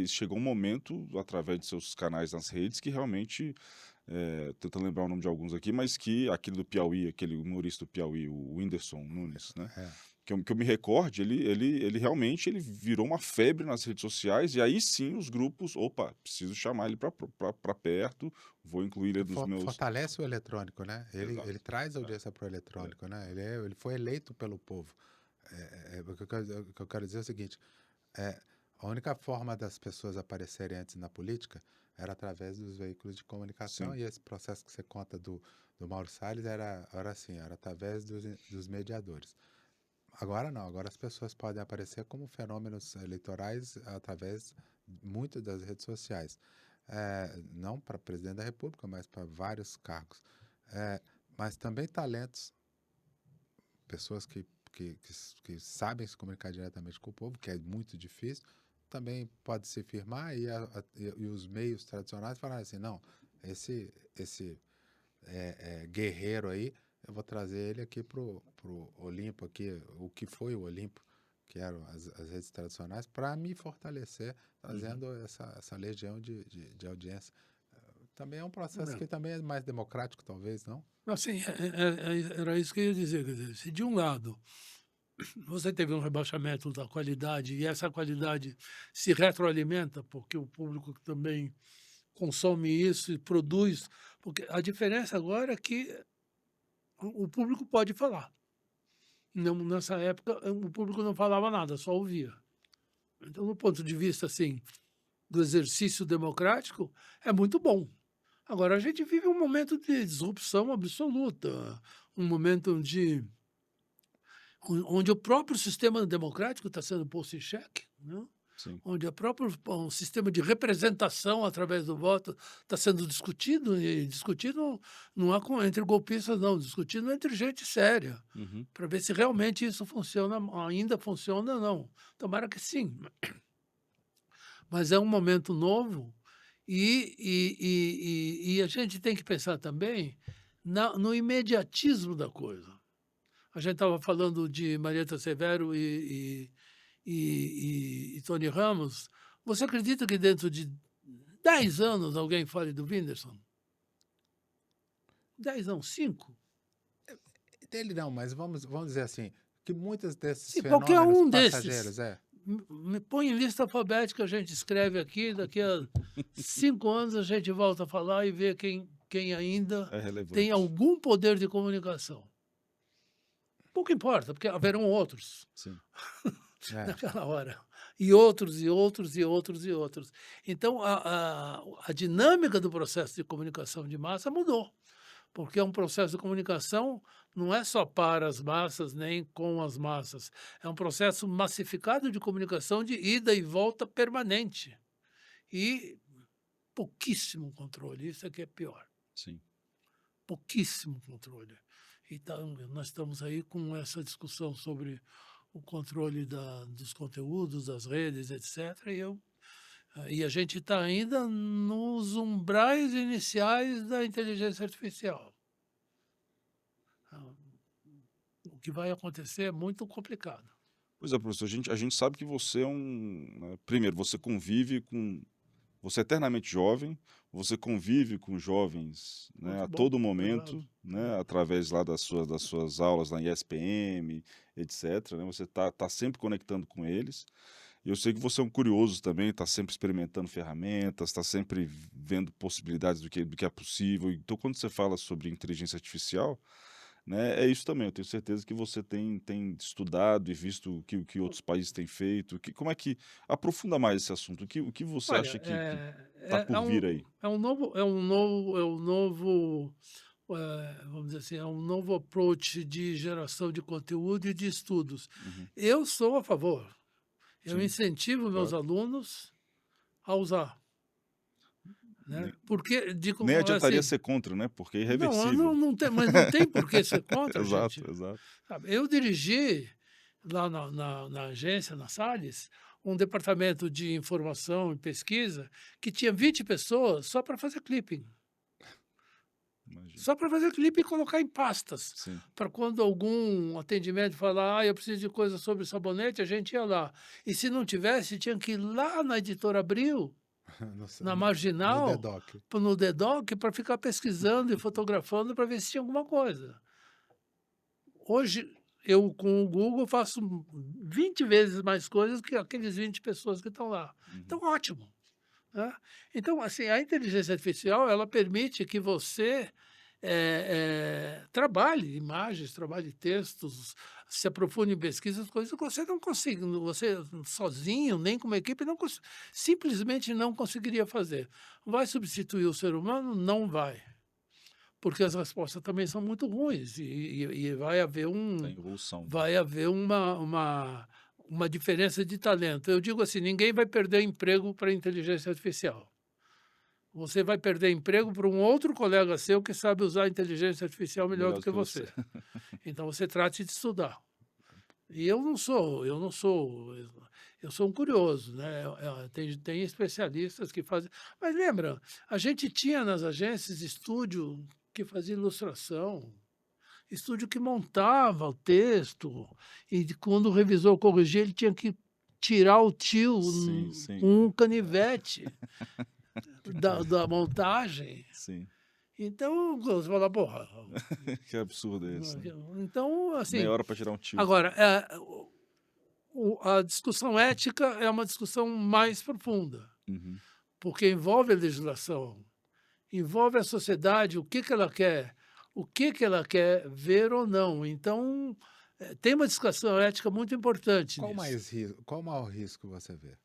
chegou um momento, através de seus canais nas redes, que realmente, tentando lembrar o nome de alguns aqui, mas que aquele do Piauí, aquele humorista do Piauí, o Whindersson Nunes, né? Que eu me recorde, ele realmente virou uma febre nas redes sociais, e aí sim os grupos, preciso chamar ele para perto, vou incluir ele nos meus... Fortalece o eletrônico, né? Exato. Ele traz a audiência para o eletrônico, né? Ele foi eleito pelo povo. O que eu quero dizer é o seguinte, a única forma das pessoas aparecerem antes na política era através dos veículos de comunicação, e esse processo que você conta do Mauro Salles era assim, era através dos mediadores. Agora não, agora as pessoas podem aparecer como fenômenos eleitorais através muito das redes sociais. Não para presidente da República, mas para vários cargos. Mas também talentos, pessoas que sabem se comunicar diretamente com o povo, que é muito difícil, também pode se firmar e os meios tradicionais falarem assim, não, esse guerreiro aí, eu vou trazer ele aqui pro Olimpo, aqui, o que foi o Olimpo, que eram as redes tradicionais, para me fortalecer, trazendo essa legião de audiência. Também é um processo que também é mais democrático, talvez, não? Assim, era isso que eu ia dizer. Quer dizer, se de um lado você teve um rebaixamento da qualidade e essa qualidade se retroalimenta, porque o público também consome isso e produz, porque a diferença agora é que o público pode falar. Nessa época, o público não falava nada, só ouvia. Então, do ponto de vista assim, do exercício democrático, é muito bom. Agora, a gente vive um momento de disrupção absoluta, um momento onde o próprio sistema democrático está sendo posto em xeque, né? Onde o sistema de representação através do voto está sendo discutido, e discutido não é entre golpistas, não, discutido entre gente séria, para ver se realmente isso ainda funciona ou não. Tomara que sim. Mas é um momento novo e a gente tem que pensar também no imediatismo da coisa. A gente estava falando de Marieta Severo e Tony Ramos. Você acredita que dentro de 10 anos alguém fale do Whindersson? 10 não, 5? Dele não, mas vamos dizer assim, que muitos desses fenômenos qualquer um passageiros... Me põe em lista alfabética, a gente escreve aqui, daqui a 5 anos a gente volta a falar e vê quem ainda tem algum poder de comunicação. pouco importa, porque haverão outros Sim. É. naquela hora. E outros, e outros, e outros, e outros. Então, a dinâmica do processo de comunicação de massa mudou, porque é um processo de comunicação não é só para as massas, nem com as massas. É um processo massificado de comunicação de ida e volta permanente. E pouquíssimo controle, isso é que é pior. Sim. Pouquíssimo controle. Então, nós estamos aí com essa discussão sobre o controle dos conteúdos, das redes, etc. E a gente está ainda nos umbrais iniciais da inteligência artificial. O que vai acontecer é muito complicado. Pois é, professor, a gente sabe que você é né, primeiro, você convive com. Você é eternamente jovem, você convive com jovens, né, Muito a bom, todo obrigado. momento, né, através lá das suas aulas na ISPM, etc. Né, você tá sempre conectando com eles. E eu sei que você é um curioso também, está sempre experimentando ferramentas, está sempre vendo possibilidades do que é possível. Então, quando você fala sobre inteligência artificial, né, é isso também. Eu tenho certeza que você tem estudado e visto o que outros países têm feito. Como é que aprofunda mais esse assunto? O que você acha Olha, que está por vir aí? vamos dizer assim, é um novo approach de geração de conteúdo e de estudos. Uhum. Eu sou a favor. Eu Sim, incentivo meus claro. alunos a usar. Né? Nem, Porque, nem adiantaria assim, ser contra, né? Porque é não, irreversível. não tem, mas não tem por que ser contra, gente. Exato, exato. Sabe? Eu dirigi lá na agência, na Salles, um departamento de informação e pesquisa que tinha 20 pessoas só para fazer clipping. Imagina. Só para fazer clipe e colocar em pastas. Sim. Para quando algum atendimento falar, eu preciso de coisa sobre sabonete, a gente ia lá. E se não tivesse, tinha que ir lá na Editora Abril, na Marginal, No DDoC. no DDoC, para ficar pesquisando e fotografando para ver se tinha alguma coisa. Hoje, eu com o Google faço 20 vezes mais coisas que aqueles 20 pessoas que estão lá. Então, ótimo. Né? Então, assim, a inteligência artificial ela permite que você trabalhe imagens, trabalhe textos, se aprofunde em pesquisas, coisas que você não consegue, você sozinho, nem com uma equipe, simplesmente não conseguiria fazer. Vai substituir o ser humano? Não vai. Porque as respostas também são muito ruins e vai haver Tem evolução. vai haver uma diferença de talento. Eu digo assim, ninguém vai perder emprego para a inteligência artificial. Você vai perder emprego para um outro colega seu que sabe usar a inteligência artificial melhor do que você. Então você trate de estudar. E eu sou um curioso, né? Tem especialistas que fazem. Mas lembra, a gente tinha nas agências estúdio que fazia ilustração, estúdio que montava o texto, e quando o revisor corrigia, ele tinha que tirar o tio Sim. com um canivete da montagem. Sim. Então, você fala, porra. Que absurdo é isso. Né? Então, assim. Meia hora para tirar um tio. Agora, a discussão ética é uma discussão mais profunda, porque envolve a legislação, envolve a sociedade, o que ela quer. O que ela quer ver ou não. Então, tem uma discussão ética muito importante nisso. Qual o maior risco você vê?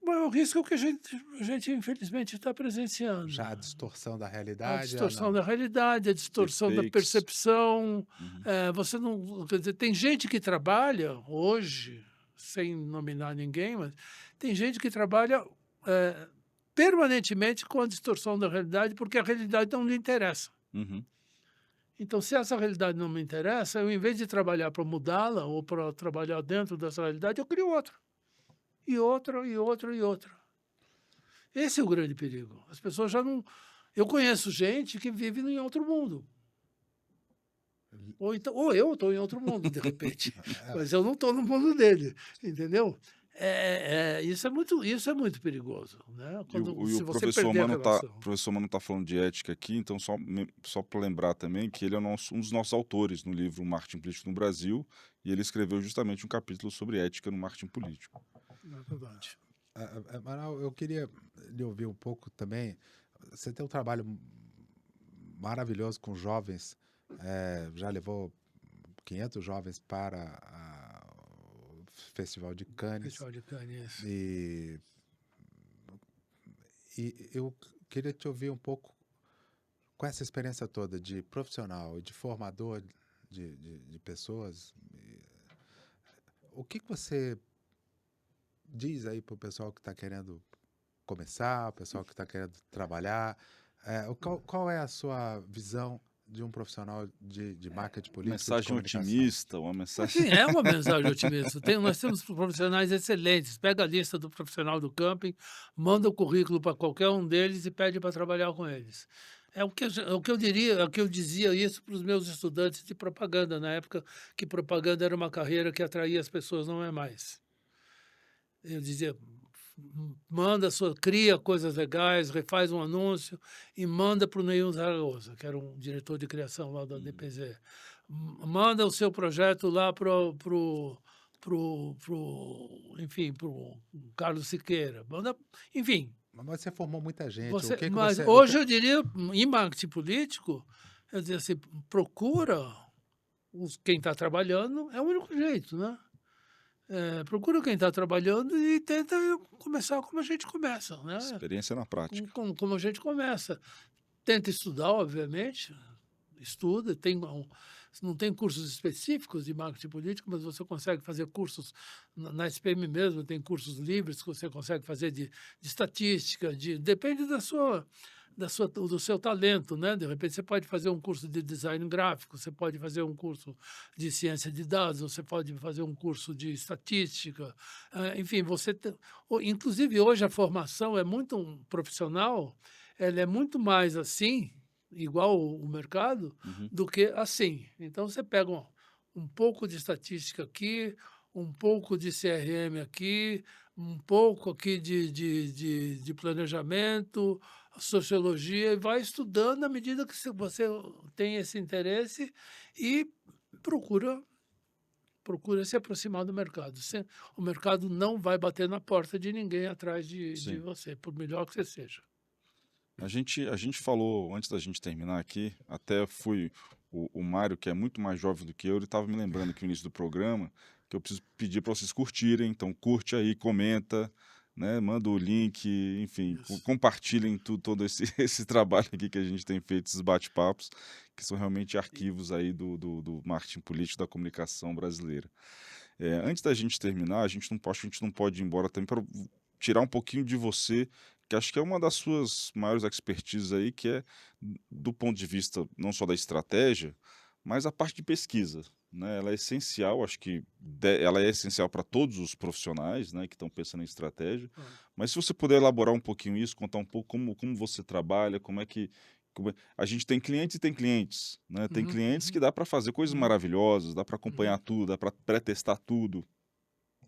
O maior risco é o que a gente infelizmente, está presenciando. Já a distorção da realidade? A distorção da realidade, a distorção da percepção. Você não, quer dizer, tem gente que trabalha hoje, sem nominar ninguém, mas tem gente que trabalha permanentemente com a distorção da realidade, porque a realidade não lhe interessa. Então, se essa realidade não me interessa, eu, em vez de trabalhar para mudá-la ou para trabalhar dentro dessa realidade, eu crio outra. E outra, e outra, e outra. Esse é o grande perigo. As pessoas já não... Eu conheço gente que vive em outro mundo. Ou eu estou em outro mundo, de repente. Mas eu não estou no mundo dele, entendeu? Isso é muito perigoso, né? Se o professor Mano está falando de ética aqui, então só para lembrar também que ele é um dos nossos autores no livro Marketing Político no Brasil, e ele escreveu justamente um capítulo sobre ética no marketing político. É verdade. Amaral, eu queria lhe ouvir um pouco também. Você tem um trabalho maravilhoso com jovens, já levou 500 jovens para o Festival de Cannes. Festival de Cannes. E eu queria te ouvir um pouco com essa experiência toda de profissional e de formador de pessoas. O que você diz aí para o pessoal que está querendo começar, o pessoal que está querendo trabalhar? Qual é a sua visão de um profissional de marketing político? Mensagem otimista, uma mensagem. Sim, é uma mensagem otimista. Nós temos profissionais excelentes. Pega a lista do profissional do camping, manda o currículo para qualquer um deles e pede para trabalhar com eles. É o que eu diria, é o que eu dizia isso para os meus estudantes de propaganda, na época que propaganda era uma carreira que atraía as pessoas, não é mais. Eu dizia, cria coisas legais, refaz um anúncio e manda para o Neil Zaragoza, que era um diretor de criação lá da DPZ. Manda o seu projeto lá para o Carlos Siqueira. Enfim. Mas você formou muita gente. Mas hoje eu diria, em marketing político, eu diria assim, procura quem está trabalhando, é o único jeito, né? Procura quem está trabalhando e tenta começar como a gente começa, né? Experiência na prática. Como a gente começa. Tenta estudar, obviamente, estuda, não tem cursos específicos de marketing político, mas você consegue fazer cursos na SPM mesmo, tem cursos livres que você consegue fazer de estatística, depende do seu talento, né? De repente você pode fazer um curso de design gráfico, você pode fazer um curso de ciência de dados, você pode fazer um curso de estatística, enfim, inclusive hoje a formação é muito profissional, ela é muito mais assim, igual o mercado, do que assim. Então, você pega um pouco de estatística aqui, um pouco de CRM aqui, um pouco aqui de planejamento, sociologia, e vai estudando à medida que você tem esse interesse e procura se aproximar do mercado. O mercado não vai bater na porta de ninguém atrás de você, por melhor que você seja. A gente falou, antes da gente terminar aqui, até o Mário, que é muito mais jovem do que eu, ele estava me lembrando aqui no início do programa, que eu preciso pedir para vocês curtirem, então curte aí, comenta, né, manda o link, enfim, compartilhem todo esse trabalho aqui que a gente tem feito, esses bate-papos, que são realmente arquivos aí do marketing político, da comunicação brasileira. Antes da gente terminar, a gente não pode ir embora também para tirar um pouquinho de você, que acho que é uma das suas maiores expertises aí, que é do ponto de vista não só da estratégia, mas a parte de pesquisa, né? Ela é essencial, acho que ela é essencial para todos os profissionais, né, que estão pensando em estratégia, mas se você puder elaborar um pouquinho isso, contar um pouco como você trabalha, a gente tem clientes e tem clientes, né? Tem clientes que dá para fazer coisas maravilhosas, dá para acompanhar tudo, dá para pré-testar tudo,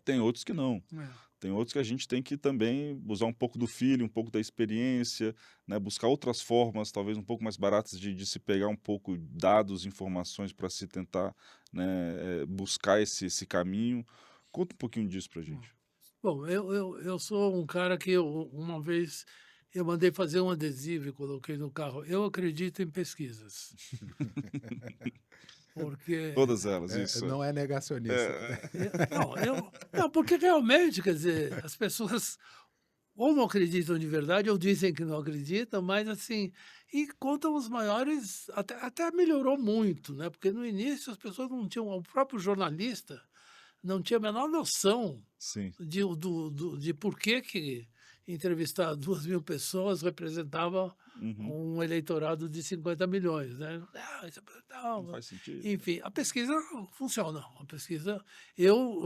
tem outros que não. Tem outros que a gente tem que também usar um pouco do feeling, um pouco da experiência, né? Buscar outras formas, talvez um pouco mais baratas, de se pegar um pouco dados, informações para se tentar, né, buscar esse caminho. Conta um pouquinho disso para a gente. Bom, eu sou um cara que uma vez eu mandei fazer um adesivo e coloquei no carro. Eu acredito em pesquisas. Porque... Todas elas, isso. Não é negacionista. Não, porque realmente, quer dizer, as pessoas ou não acreditam de verdade ou dizem que não acreditam, mas assim, e contam os maiores, até melhorou muito, né? Porque no início as pessoas não tinham, o próprio jornalista não tinha a menor noção de por que entrevistar 2.000 pessoas representava um eleitorado de 50 milhões, né? Não faz sentido. Enfim, a pesquisa funciona. Eu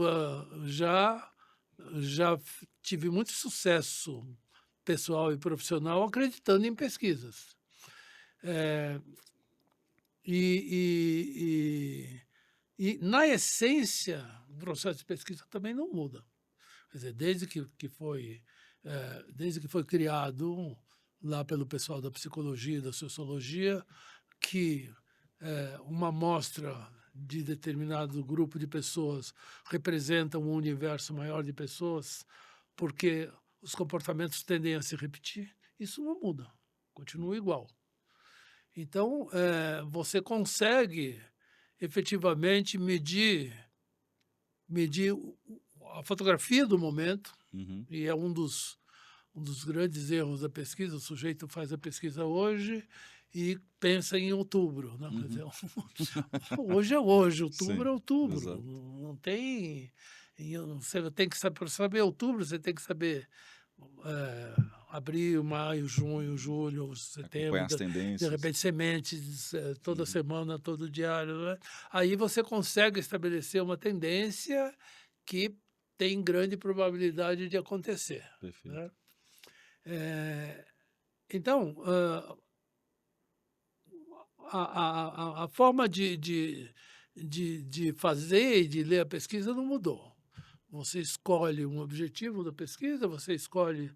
já tive muito sucesso pessoal e profissional acreditando em pesquisas. E na essência, o processo de pesquisa também não muda. Quer dizer, desde que foi criado lá pelo pessoal da psicologia e da sociologia, que uma amostra de determinado grupo de pessoas representa um universo maior de pessoas, porque os comportamentos tendem a se repetir, isso não muda, continua igual. Então, você consegue efetivamente medir a fotografia do momento, Uhum. e é um dos grandes erros da pesquisa. O sujeito faz a pesquisa hoje e pensa em outubro, né? Quer dizer, hoje é hoje, outubro Sim, é outubro. exato. Não tem... Você tem que saber, para saber outubro, você tem que saber abril, maio, junho, julho, setembro, Acompanhar as de tendências. repente sementes, toda Uhum. semana, todo diário, né? Aí você consegue estabelecer uma tendência que tem grande probabilidade de acontecer, Perfeito. né? Então, a forma de fazer e de ler a pesquisa não mudou. Você escolhe um objetivo da pesquisa, você escolhe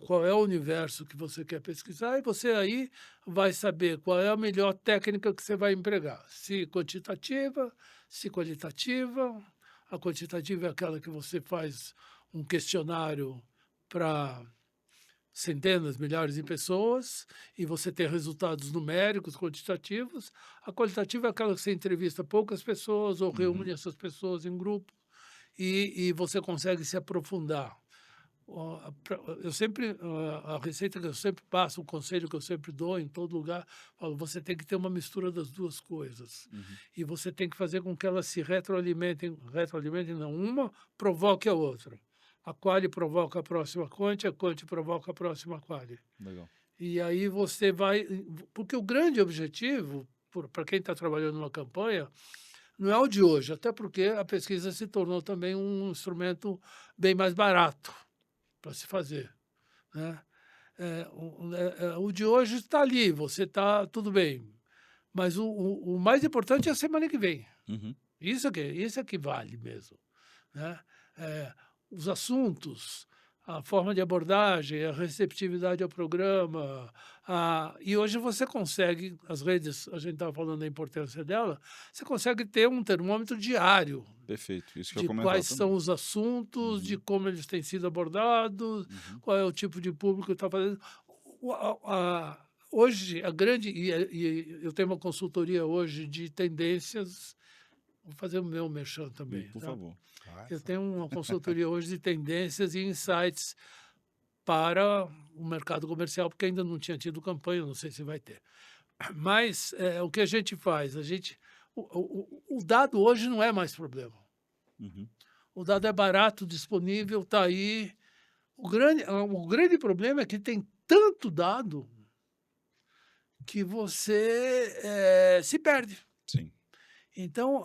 qual é o universo que você quer pesquisar, e você aí vai saber qual é a melhor técnica que você vai empregar. Se quantitativa, se qualitativa. A quantitativa é aquela que você faz um questionário para centenas, milhares de pessoas, e você tem resultados numéricos, quantitativos. A qualitativa é aquela que você entrevista poucas pessoas ou reúne essas pessoas em grupo e você consegue se aprofundar. Eu sempre, a receita que eu sempre passo, o conselho que eu sempre dou em todo lugar, falo, você tem que ter uma mistura das duas coisas. E você tem que fazer com que elas se retroalimentem não, uma provoque a outra. A quali provoca a próxima quanti, a quanti provoca a próxima quali. Legal. E aí você vai... Porque o grande objetivo, para quem está trabalhando numa campanha, não é o de hoje, até porque a pesquisa se tornou também um instrumento bem mais barato para se fazer, né? O de hoje está ali, você está tudo bem, mas o mais importante é a semana que vem. Uhum. Isso é que vale mesmo, né? Os assuntos, a forma de abordagem, a receptividade ao programa. E hoje você consegue, as redes, a gente estava falando da importância dela, você consegue ter um termômetro diário Perfeito. Isso que eu de ia comentar quais também. são os assuntos, de como eles têm sido abordados, qual é o tipo de público que está fazendo. Hoje, e eu tenho uma consultoria hoje de tendências, vou fazer o meu merchan também, Por tá? favor. Eu tenho uma consultoria hoje de tendências e insights para o mercado comercial, porque ainda não tinha tido campanha, não sei se vai ter. Mas o que a gente faz? O dado hoje não é mais problema. Uhum. O dado é barato, disponível, está aí. O grande problema é que tem tanto dado que você se perde. Sim. Então,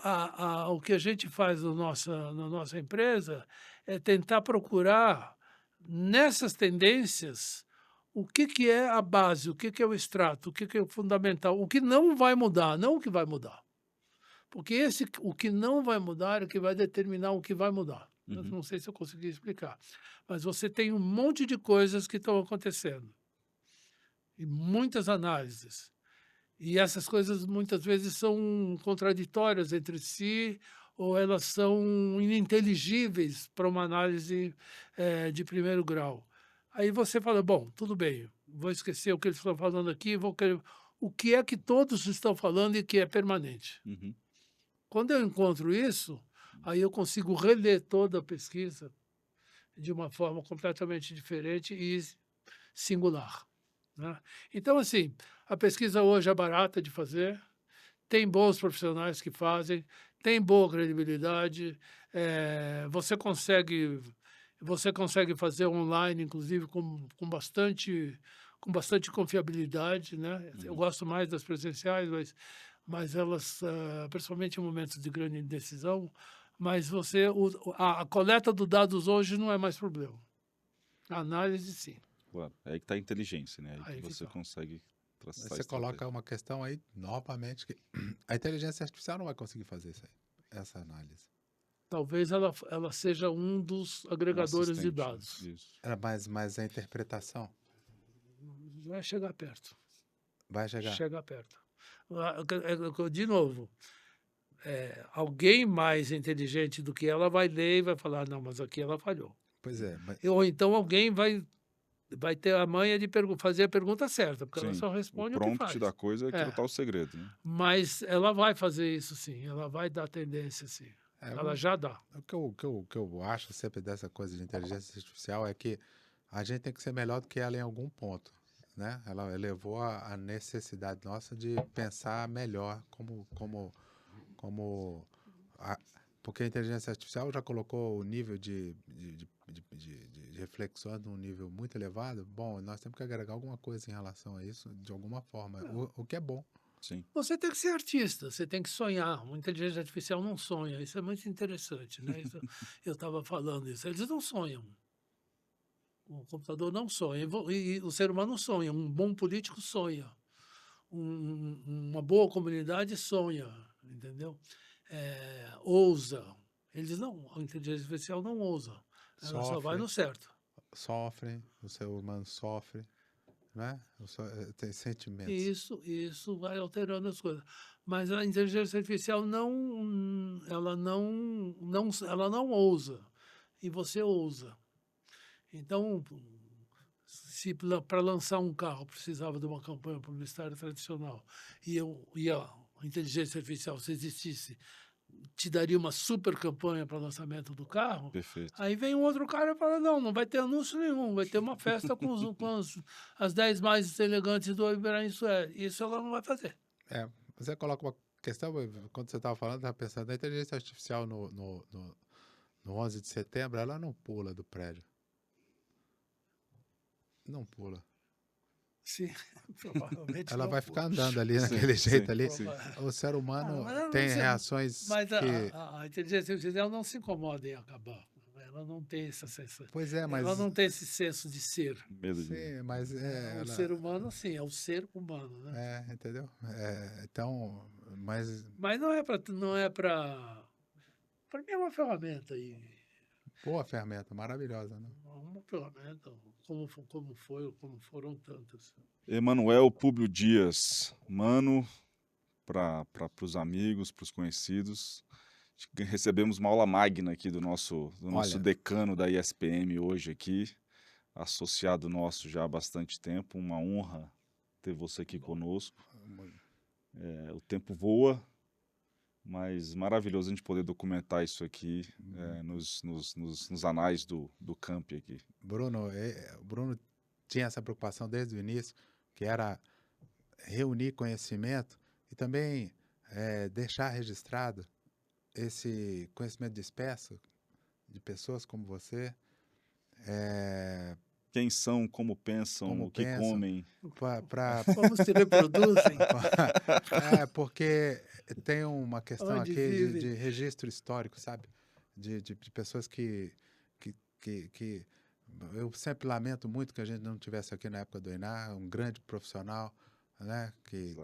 o que a gente faz na nossa empresa é tentar procurar nessas tendências o que é a base, o que é o extrato, o que é o fundamental, o que não vai mudar, não o que vai mudar. Porque o que não vai mudar é o que vai determinar o que vai mudar. Eu não sei se eu consegui explicar. Mas você tem um monte de coisas que estão acontecendo. E muitas análises. E essas coisas muitas vezes são contraditórias entre si ou elas são ininteligíveis para uma análise de primeiro grau. Aí você fala, bom, tudo bem, vou esquecer o que eles estão falando aqui, vou querer... O que é que todos estão falando e que é permanente? Uhum. Quando eu encontro isso, aí eu consigo reler toda a pesquisa de uma forma completamente diferente e singular, né? Então, assim, a pesquisa hoje é barata de fazer, tem bons profissionais que fazem, tem boa credibilidade, você consegue fazer online, inclusive, com bastante confiabilidade, né? Eu gosto mais das presenciais, mas elas, principalmente em momentos de grande indecisão, mas a coleta dos dados hoje não é mais problema. A análise, sim. Claro. É aí que está a inteligência, né? Aí Aí que que você tá. consegue traçar Você coloca uma questão aí, novamente, que a inteligência artificial não vai conseguir fazer isso aí, essa análise. Talvez ela seja um dos agregadores de assistente, né? dados. Isso. Era mais a interpretação. Vai chegar perto. Vai chegar. Chega perto. De novo, alguém mais inteligente do que ela vai ler e vai falar, não, mas aqui ela falhou. Pois é, mas Ou então alguém vai vai ter a manha de fazer a pergunta certa, porque ela Sim, só o responde o que prompt faz. da coisa é aquilo É. tá o segredo, né? Mas ela vai fazer isso sim, ela vai dar tendência sim. Ela já dá. O que eu acho sempre dessa coisa de inteligência artificial é que a gente tem que ser melhor do que ela em algum ponto, né? Ela elevou a necessidade nossa de pensar melhor porque a inteligência artificial já colocou o nível de reflexões num nível muito elevado. Bom, nós temos que agregar alguma coisa em relação a isso, de alguma forma, o que é bom. Sim. Você tem que ser artista, você tem que sonhar. Uma inteligência artificial não sonha, isso é muito interessante, né? Eu estava falando isso, eles não sonham. O computador não sonha, e o ser humano sonha, um bom político sonha, uma boa comunidade sonha, entendeu? Ousa. Eles não, a inteligência artificial não ousa, ela só vai no certo. O ser humano sofre, né? Tem sentimentos. Isso vai alterando as coisas. Mas a inteligência artificial ela não ousa, e você ousa. Então, se para lançar um carro precisava de uma campanha publicitária tradicional e a inteligência artificial, se existisse, te daria uma super campanha para lançamento do carro, Perfeito. aí vem um outro cara e fala, não vai ter anúncio nenhum, vai ter uma festa com as 10 mais elegantes do Ibrahim Sué. Isso ela não vai fazer. Você coloca uma questão, quando você estava falando, estava pensando, a inteligência artificial no 11 de setembro, ela não pula do prédio. Não pula. Sim, provavelmente Ela não vai pula. ficar andando ali naquele jeito ali. sim. O ser humano mas ela tem não- reações Mas que... a inteligência artificial não se incomoda em acabar. Ela não tem essa sensação. Pois é, mas... Ela não tem esse senso de ser. Medo de... Sim, mas O ser humano, sim, é o ser humano, né? entendeu? Então, mas... Mas não é para... Para mim é uma ferramenta aí. Boa ferramenta, maravilhosa, né? Uma ferramenta, como foram tantas. Emanuel Públio Dias, mano, para os amigos, para os conhecidos. Recebemos uma aula magna aqui do nosso Olha. decano da ISPM hoje aqui, associado nosso já há bastante tempo. Uma honra ter você aqui conosco. O tempo voa, mas maravilhoso a gente poder documentar isso aqui nos anais do camp aqui. Bruno tinha essa preocupação desde o início, que era reunir conhecimento e também deixar registrado esse conhecimento disperso de pessoas como você. Quem são, como pensam, o que comem. Como se reproduzem. Porque tem uma questão Onde aqui vive. de registro histórico, sabe? De pessoas que eu sempre lamento muito que a gente não tivesse aqui na época do Einar, um grande profissional, né? Que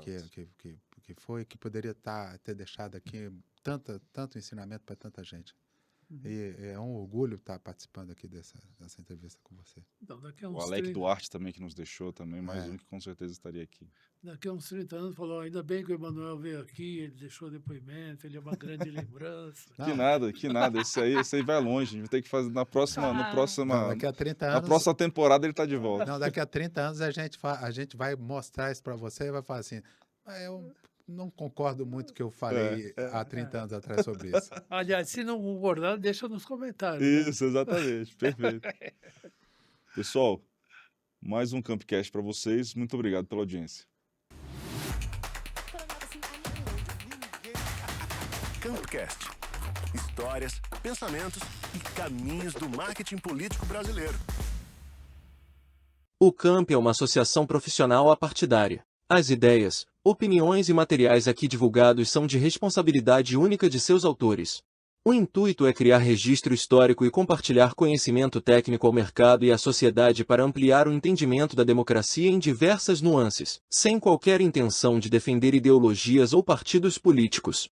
poderia ter deixado aqui tanto ensinamento para tanta gente. E é um orgulho estar participando aqui dessa entrevista com você. Então, O Alec Duarte também, que nos deixou também, mais um que com certeza estaria aqui. Daqui a uns 30 anos falou, ainda bem que o Emanuel veio aqui, ele deixou depoimento, ele é uma grande lembrança. Que nada, esse aí vai longe, a gente vai ter que fazer na próxima Daqui a 30 anos... Na próxima temporada ele está de volta. Não, daqui a 30 anos a gente vai mostrar isso para você e vai falar assim, eu não concordo muito com o que eu falei há 30 anos atrás sobre isso. Aliás, se não concordar, deixa nos comentários. Isso, exatamente, perfeito. Pessoal, mais um Campcast para vocês, muito obrigado pela audiência. Campcast. Histórias, pensamentos e caminhos do marketing político brasileiro. O CAMP é uma associação profissional apartidária. As ideias, opiniões e materiais aqui divulgados são de responsabilidade única de seus autores. O intuito é criar registro histórico e compartilhar conhecimento técnico ao mercado e à sociedade para ampliar o entendimento da democracia em diversas nuances, sem qualquer intenção de defender ideologias ou partidos políticos.